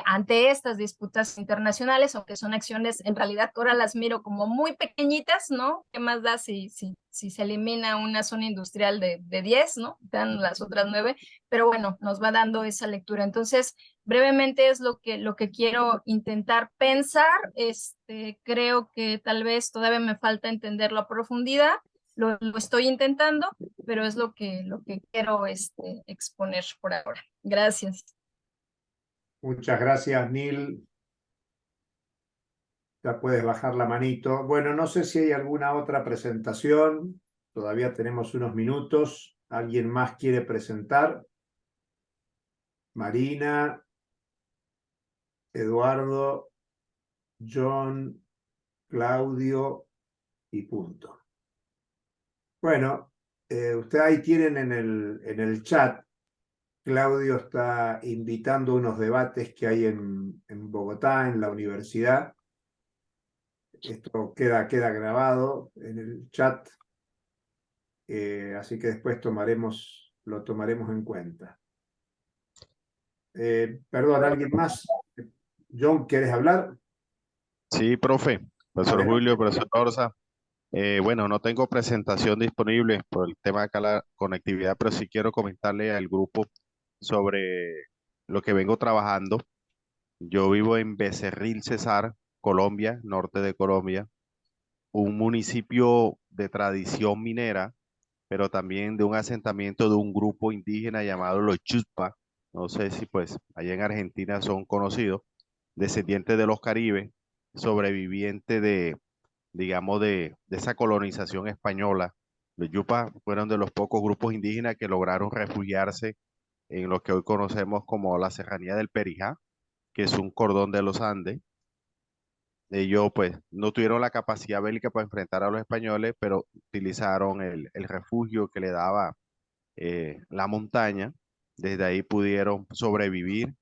ante estas disputas internacionales, aunque son acciones, en realidad ahora las miro como muy pequeñitas, ¿no? ¿Qué más da si se elimina una zona industrial de 10, ¿no? Dan las otras 9, pero bueno, nos va dando esa lectura. Entonces, brevemente es lo que quiero intentar pensar. Creo que tal vez todavía me falta entenderlo a profundidad. Lo estoy intentando, pero es lo que quiero exponer por ahora. Gracias. Muchas gracias, Neil. Ya puedes bajar la manito. Bueno, no sé si hay alguna otra presentación. Todavía tenemos unos minutos. ¿Alguien más quiere presentar? Marina, Eduardo, John, Claudio y punto. Bueno, ustedes ahí tienen en el chat, Claudio está invitando unos debates que hay en Bogotá, en la universidad. Esto queda grabado en el chat, así que después lo tomaremos en cuenta. Perdón, ¿alguien más? John, ¿quieres hablar? Sí, profe, profesor Adelante. Julio, profesor Orza. Bueno, no tengo presentación disponible por el tema de la conectividad, pero sí quiero comentarle al grupo sobre lo que vengo trabajando. Yo vivo en Becerril, Cesar, Colombia, norte de Colombia, un municipio de tradición minera, pero también de un asentamiento de un grupo indígena llamado los Chuspa. No sé si pues allá en Argentina son conocidos, descendientes de los Caribes, sobrevivientes de, digamos, de esa colonización española. Los Yupa fueron de los pocos grupos indígenas que lograron refugiarse en lo que hoy conocemos como la Serranía del Perijá, que es un cordón de los Andes. Ellos pues no tuvieron la capacidad bélica para enfrentar a los españoles, pero utilizaron el refugio que le daba la montaña. Desde ahí pudieron sobrevivir.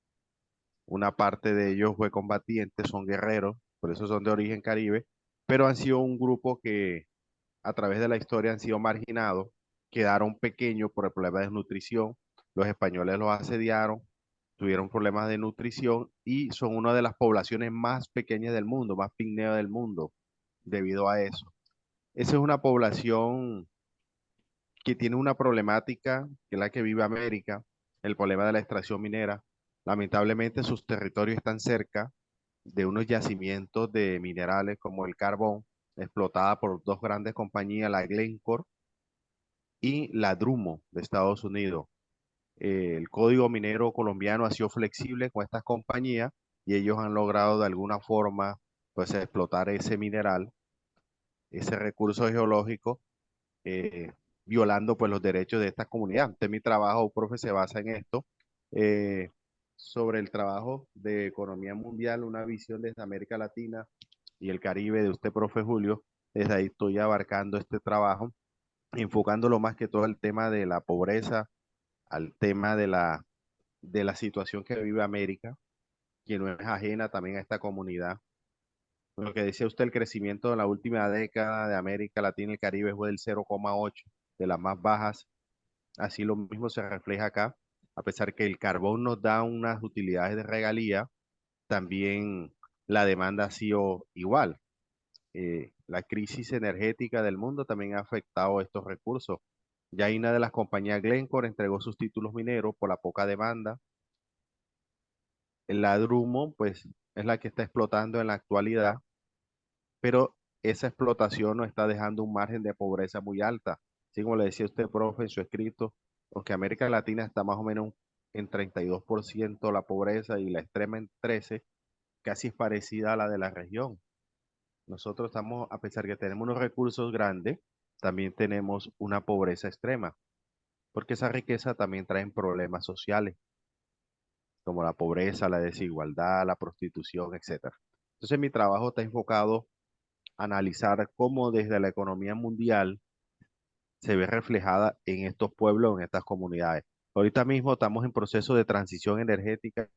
Una parte de ellos fue combatiente, son guerreros, por eso son de origen caribe, pero han sido un grupo que a través de la historia han sido marginados, quedaron pequeños por el problema de desnutrición, los españoles los asediaron, tuvieron problemas de nutrición y son una de las poblaciones más pequeñas del mundo, más pigmeo del mundo, debido a eso. Esa es una población que tiene una problemática que es la que vive América, el problema de la extracción minera. Lamentablemente sus territorios están cerca de unos yacimientos de minerales como el carbón, explotada por dos grandes compañías, la Glencore y la Drummond de Estados Unidos. El código minero colombiano ha sido flexible con estas compañías y ellos han logrado de alguna forma pues explotar ese mineral, ese recurso geológico, eh, violando pues los derechos de esta comunidad. Entonces mi trabajo, profe, se basa en esto, eh, sobre el trabajo de economía mundial, una visión desde América Latina y el Caribe de usted, profe Julio. Desde ahí estoy abarcando este trabajo, enfocándolo más que todo al tema de la pobreza, al tema de la situación que vive América, que no es ajena también a esta comunidad. Lo que decía usted, el crecimiento en la última década de América Latina y el Caribe fue del 0,8, de las más bajas. Así lo mismo se refleja acá. A pesar que el carbón nos da unas utilidades de regalía, también la demanda ha sido igual. La crisis energética del mundo también ha afectado estos recursos. Ya una de las compañías, Glencore, entregó sus títulos mineros por la poca demanda. La Drummond, pues, es la que está explotando en la actualidad, pero esa explotación nos está dejando un margen de pobreza muy alta. Así como le decía usted, profe, en su escrito, aunque América Latina está más o menos en 32% la pobreza y la extrema en 13%, casi es parecida a la de la región. Nosotros estamos, a pesar que tenemos unos recursos grandes, también tenemos una pobreza extrema, porque esa riqueza también trae problemas sociales, como la pobreza, la desigualdad, la prostitución, etcétera. Entonces mi trabajo está enfocado a analizar cómo desde la economía mundial se ve reflejada en estos pueblos, en estas comunidades. Ahorita mismo estamos en proceso de transición energética,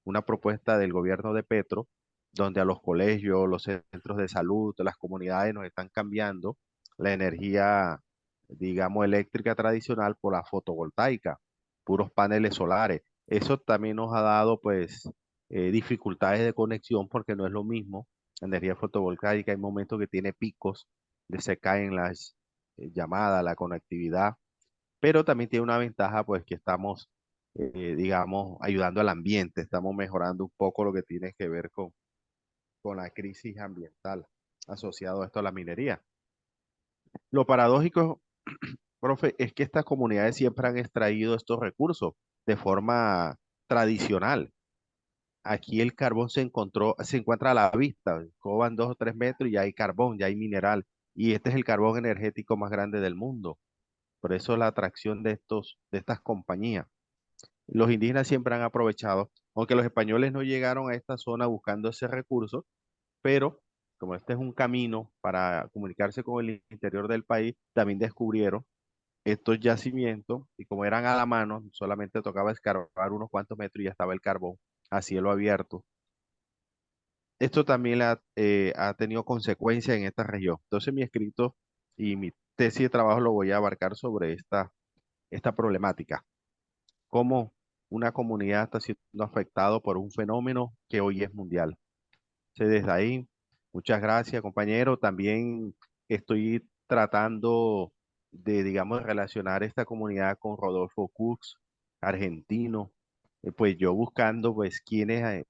una propuesta del gobierno de Petro, donde a los colegios, los centros de salud, las comunidades nos están cambiando la energía, digamos, eléctrica tradicional por la fotovoltaica, puros paneles solares. Eso también nos ha dado, pues, dificultades de conexión porque no es lo mismo. La energía fotovoltaica hay momentos que tiene picos de se caen las llamadas, la conectividad, pero también tiene una ventaja pues que estamos, digamos, ayudando al ambiente, estamos mejorando un poco lo que tiene que ver con la crisis ambiental asociado a esto a la minería. Lo paradójico, profe, es que estas comunidades siempre han extraído estos recursos de forma tradicional. Aquí el carbón se encuentra a la vista, coban 2 o 3 metros y ya hay carbón, ya hay mineral. Y este es el carbón energético más grande del mundo. Por eso la atracción de estas compañías. Los indígenas siempre han aprovechado, aunque los españoles no llegaron a esta zona buscando ese recurso, pero como este es un camino para comunicarse con el interior del país, también descubrieron estos yacimientos y como eran a la mano, solamente tocaba escarbar unos cuantos metros y ya estaba el carbón a cielo abierto. Esto también ha tenido consecuencias en esta región. Entonces mi escrito y mi tesis de trabajo lo voy a abarcar sobre esta problemática. Cómo una comunidad está siendo afectada por un fenómeno que hoy es mundial. Entonces, desde ahí, muchas gracias, compañero. También estoy tratando de, digamos, relacionar esta comunidad con Rodolfo Cooks, argentino. Pues yo buscando, pues, quienes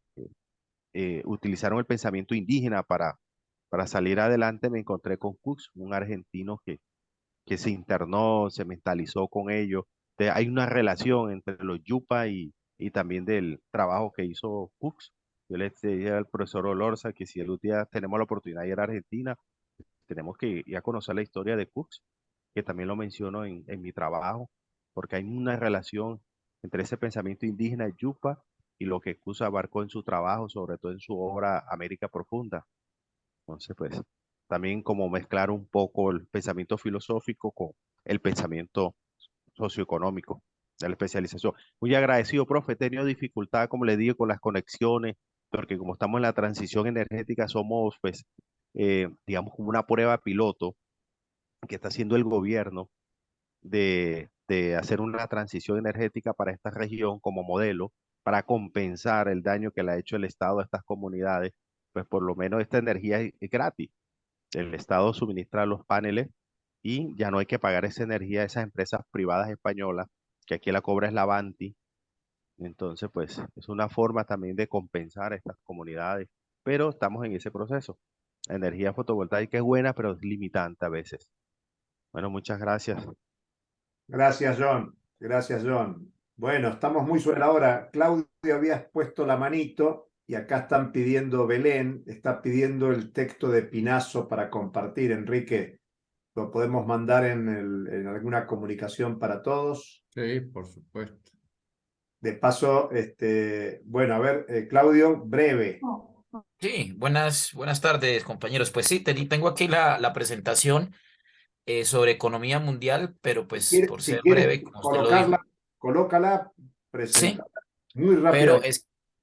utilizaron el pensamiento indígena para salir adelante, me encontré con Cooks, un argentino que se internó, se mentalizó con ellos. Hay una relación entre los yupa y también del trabajo que hizo Cooks. Yo le decía al profesor Olorza que si el día tenemos la oportunidad de ir a Argentina, tenemos que ir a conocer la historia de Cooks, que también lo menciono en mi trabajo, porque hay una relación entre ese pensamiento indígena yupa y lo que Cooks abarcó en su trabajo, sobre todo en su obra América Profunda. Entonces, pues, también como mezclar un poco el pensamiento filosófico con el pensamiento socioeconómico de la especialización. Muy agradecido, profe. He tenido dificultad, como le digo, con las conexiones, porque como estamos en la transición energética, somos, pues, digamos, como una prueba piloto que está haciendo el gobierno de hacer una transición energética para esta región como modelo, para compensar el daño que le ha hecho el Estado a estas comunidades, pues por lo menos esta energía es gratis. El Estado suministra los paneles y ya no hay que pagar esa energía a esas empresas privadas españolas, que aquí la cobra es la Avanti. Entonces, pues es una forma también de compensar a estas comunidades, pero estamos en ese proceso. La energía fotovoltaica es buena, pero es limitante a veces. Bueno, muchas gracias. Gracias, John. Gracias, John. Bueno, estamos muy sobre la hora. Claudio, habías puesto la manito y acá están pidiendo, Belén está pidiendo el texto de Pinazo para compartir. Enrique, ¿lo podemos mandar en alguna comunicación para todos? Sí, por supuesto. De paso, bueno, a ver, Claudio, breve. Sí, buenas tardes, compañeros. Pues sí, tengo aquí la presentación sobre economía mundial, pero pues por Si ser quieres breve, como usted lo colocarla, dijo, colócala, sí, preséntala. Muy rápido. pero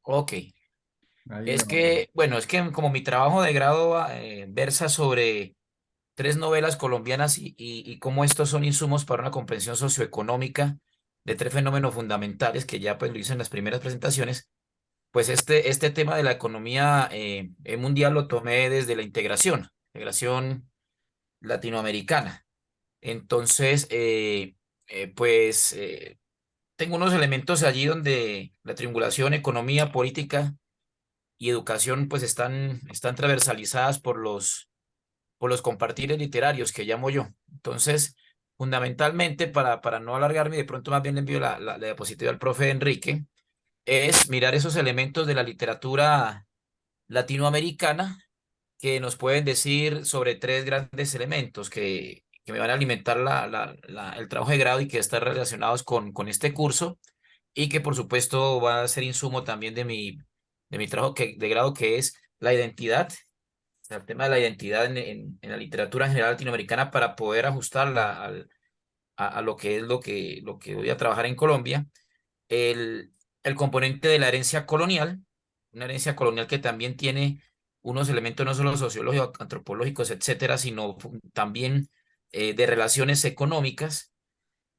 ok. Ahí Es lo- que, bueno, es que como mi trabajo de grado versa sobre 3 novelas colombianas y cómo estos son insumos para una comprensión socioeconómica de 3 fenómenos fundamentales que ya pues lo hice en las primeras presentaciones, pues este tema de la economía mundial lo tomé desde la integración latinoamericana. Entonces, tengo unos elementos allí donde la triangulación, economía, política y educación pues están transversalizadas por los compartires literarios que llamo yo. Entonces, fundamentalmente, para no alargarme, de pronto más bien le envío la diapositiva al profe Enrique, es mirar esos elementos de la literatura latinoamericana que nos pueden decir sobre 3 grandes elementos que me van a alimentar el trabajo de grado y que están relacionados con este curso y que por supuesto va a ser insumo también de mi trabajo de grado, que es la identidad, o sea, el tema de la identidad en la literatura general latinoamericana para poder ajustarla a lo que es lo que voy a trabajar en Colombia. El componente de la herencia colonial, una herencia colonial que también tiene unos elementos no solo sociológicos, antropológicos, etcétera, sino también de relaciones económicas,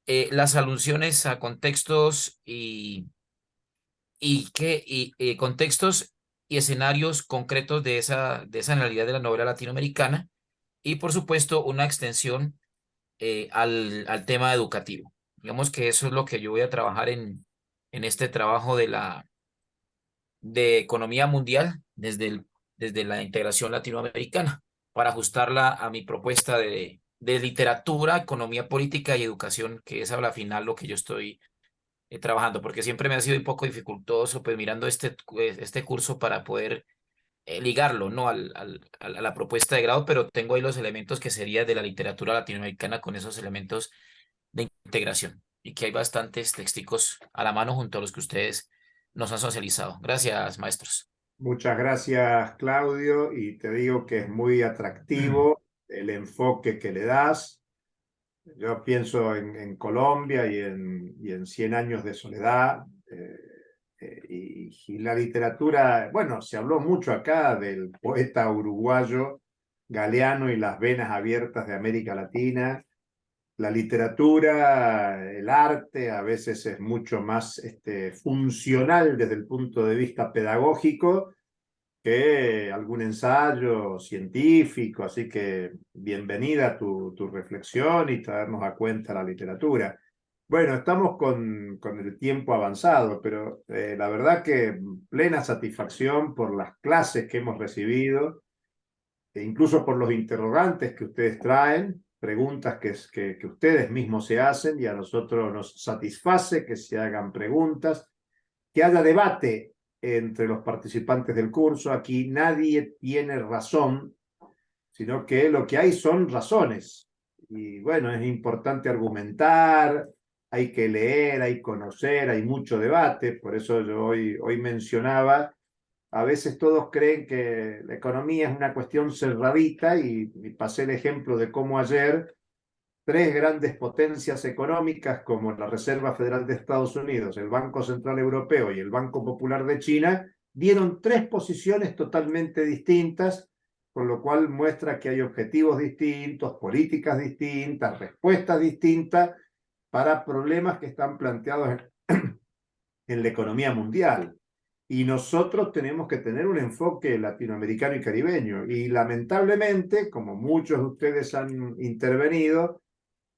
las alusiones a contextos y y contextos y escenarios concretos de esa realidad de la novela latinoamericana y por supuesto una extensión al tema educativo. Digamos que eso es lo que yo voy a trabajar en este trabajo de economía mundial desde la integración latinoamericana para ajustarla a mi propuesta de literatura, economía política y educación, que es a la final lo que yo estoy trabajando, porque siempre me ha sido un poco dificultoso, pues mirando este curso para poder ligarlo, ¿no? A la propuesta de grado, pero tengo ahí los elementos que sería de la literatura latinoamericana con esos elementos de integración y que hay bastantes texticos a la mano junto a los que ustedes nos han socializado. Gracias, maestros. Muchas gracias, Claudio, y te digo que es muy atractivo el enfoque que le das. Yo pienso en Colombia y en 100 años de soledad, y la literatura, bueno, se habló mucho acá del poeta uruguayo Galeano y las venas abiertas de América Latina. La literatura, el arte, a veces es mucho más funcional desde el punto de vista pedagógico que algún ensayo científico, así que bienvenida tu reflexión y traernos a cuenta la literatura. Bueno, estamos con el tiempo avanzado, pero la verdad que plena satisfacción por las clases que hemos recibido, e incluso por los interrogantes que ustedes traen, preguntas que ustedes mismos se hacen, y a nosotros nos satisface que se hagan preguntas, que haya debate entre los participantes del curso. Aquí nadie tiene razón, sino que lo que hay son razones. Y bueno, es importante argumentar, hay que leer, hay que conocer, hay mucho debate. Por eso yo hoy mencionaba, a veces todos creen que la economía es una cuestión cerradita, y pasé el ejemplo de cómo ayer 3 grandes potencias económicas como la Reserva Federal de Estados Unidos, el Banco Central Europeo y el Banco Popular de China dieron 3 posiciones totalmente distintas, con lo cual muestra que hay objetivos distintos, políticas distintas, respuestas distintas para problemas que están planteados en la economía mundial. Y nosotros tenemos que tener un enfoque latinoamericano y caribeño. Y lamentablemente, como muchos de ustedes han intervenido,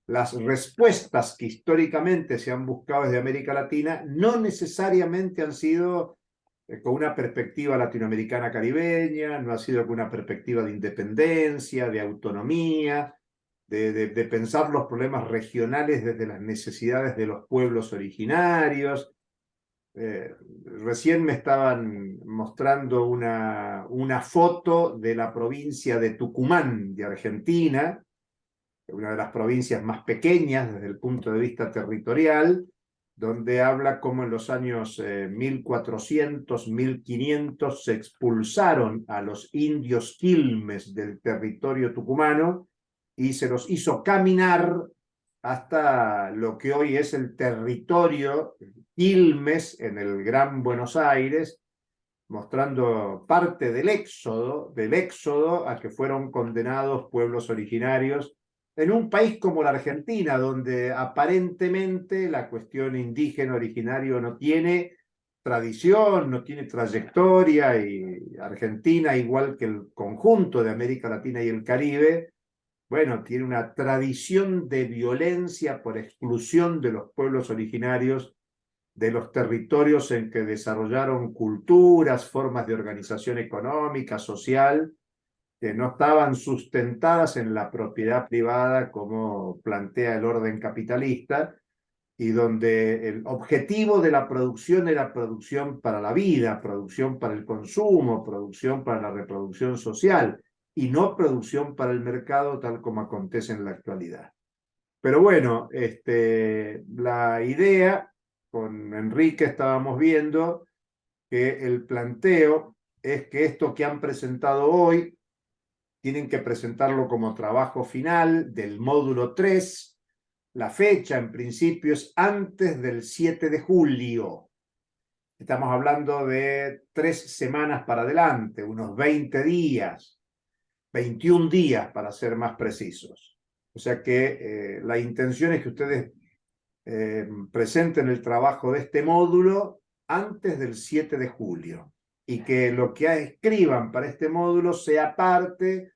las respuestas que históricamente se han buscado desde América Latina no necesariamente han sido con una perspectiva latinoamericana caribeña, no ha sido con una perspectiva de independencia, de autonomía, de pensar los problemas regionales desde las necesidades de los pueblos originarios. Recién me estaban mostrando una foto de la provincia de Tucumán, de Argentina, una de las provincias más pequeñas desde el punto de vista territorial, donde habla cómo en los años 1400, 1500 se expulsaron a los indios quilmes del territorio tucumano y se los hizo caminar hasta lo que hoy es el territorio Quilmes en el Gran Buenos Aires, mostrando parte del éxodo a que fueron condenados pueblos originarios en un país como la Argentina, donde aparentemente la cuestión indígena originario no tiene tradición, no tiene trayectoria, y Argentina, igual que el conjunto de América Latina y el Caribe, bueno, tiene una tradición de violencia por exclusión de los pueblos originarios de los territorios en que desarrollaron culturas, formas de organización económica, social, que no estaban sustentadas en la propiedad privada como plantea el orden capitalista, y donde el objetivo de la producción era producción para la vida, producción para el consumo, producción para la reproducción social, y no producción para el mercado tal como acontece en la actualidad. Pero bueno, la idea, con Enrique estábamos viendo que el planteo es que esto que han presentado hoy tienen que presentarlo como trabajo final del módulo 3. La fecha en principio es antes del 7 de julio. Estamos hablando de 3 semanas para adelante, unos 20 días, 21 días para ser más precisos. O sea que la intención es que ustedes presenten el trabajo de este módulo antes del 7 de julio y que lo que escriban para este módulo sea parte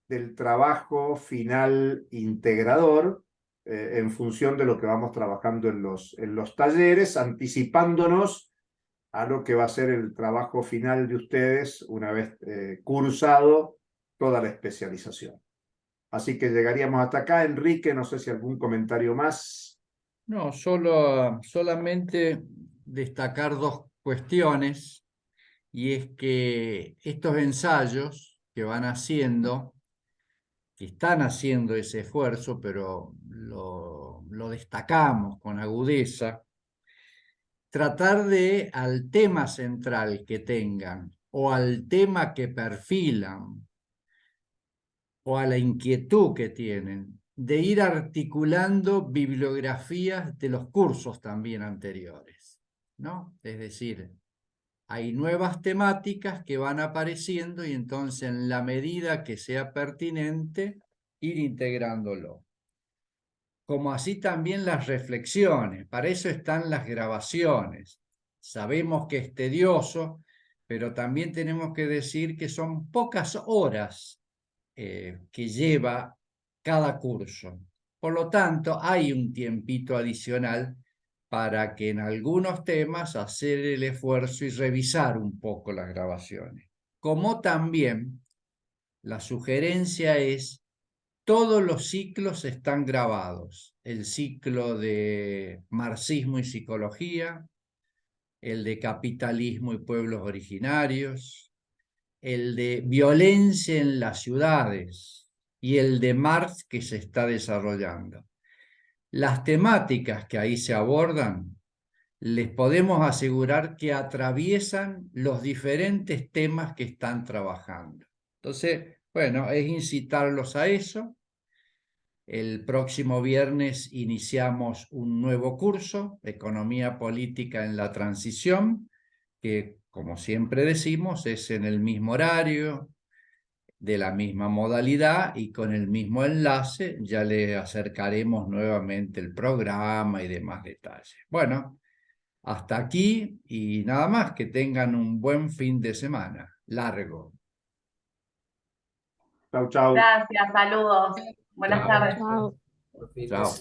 del trabajo final integrador en función de lo que vamos trabajando en los talleres, anticipándonos a lo que va a ser el trabajo final de ustedes una vez cursado toda la especialización. Así que llegaríamos hasta acá. Enrique, no sé si algún comentario más. No, solamente destacar dos cuestiones, y es que estos ensayos que van haciendo, que están haciendo ese esfuerzo, pero lo destacamos con agudeza, tratar de al tema central que tengan o al tema que perfilan o a la inquietud que tienen, de ir articulando bibliografías de los cursos también anteriores, ¿no? Es decir, hay nuevas temáticas que van apareciendo y entonces en la medida que sea pertinente, ir integrándolo. Como así también las reflexiones, para eso están las grabaciones. Sabemos que es tedioso, pero también tenemos que decir que son pocas horas que lleva cada curso. Por lo tanto, hay un tiempito adicional para que en algunos temas hacer el esfuerzo y revisar un poco las grabaciones. Como también la sugerencia es, todos los ciclos están grabados. El ciclo de marxismo y psicología, el de capitalismo y pueblos originarios, el de violencia en las ciudades y el de Marx que se está desarrollando. Las temáticas que ahí se abordan, les podemos asegurar que atraviesan los diferentes temas que están trabajando. Entonces, bueno, es incitarlos a eso. El próximo viernes iniciamos un nuevo curso, Economía Política en la Transición, que, como siempre decimos, es en el mismo horario, de la misma modalidad y con el mismo enlace. Ya le acercaremos nuevamente el programa y demás detalles. Bueno, hasta aquí y nada más, que tengan un buen fin de semana, largo. Chau, chau. Gracias, saludos. Buenas Chao. tardes. Chao.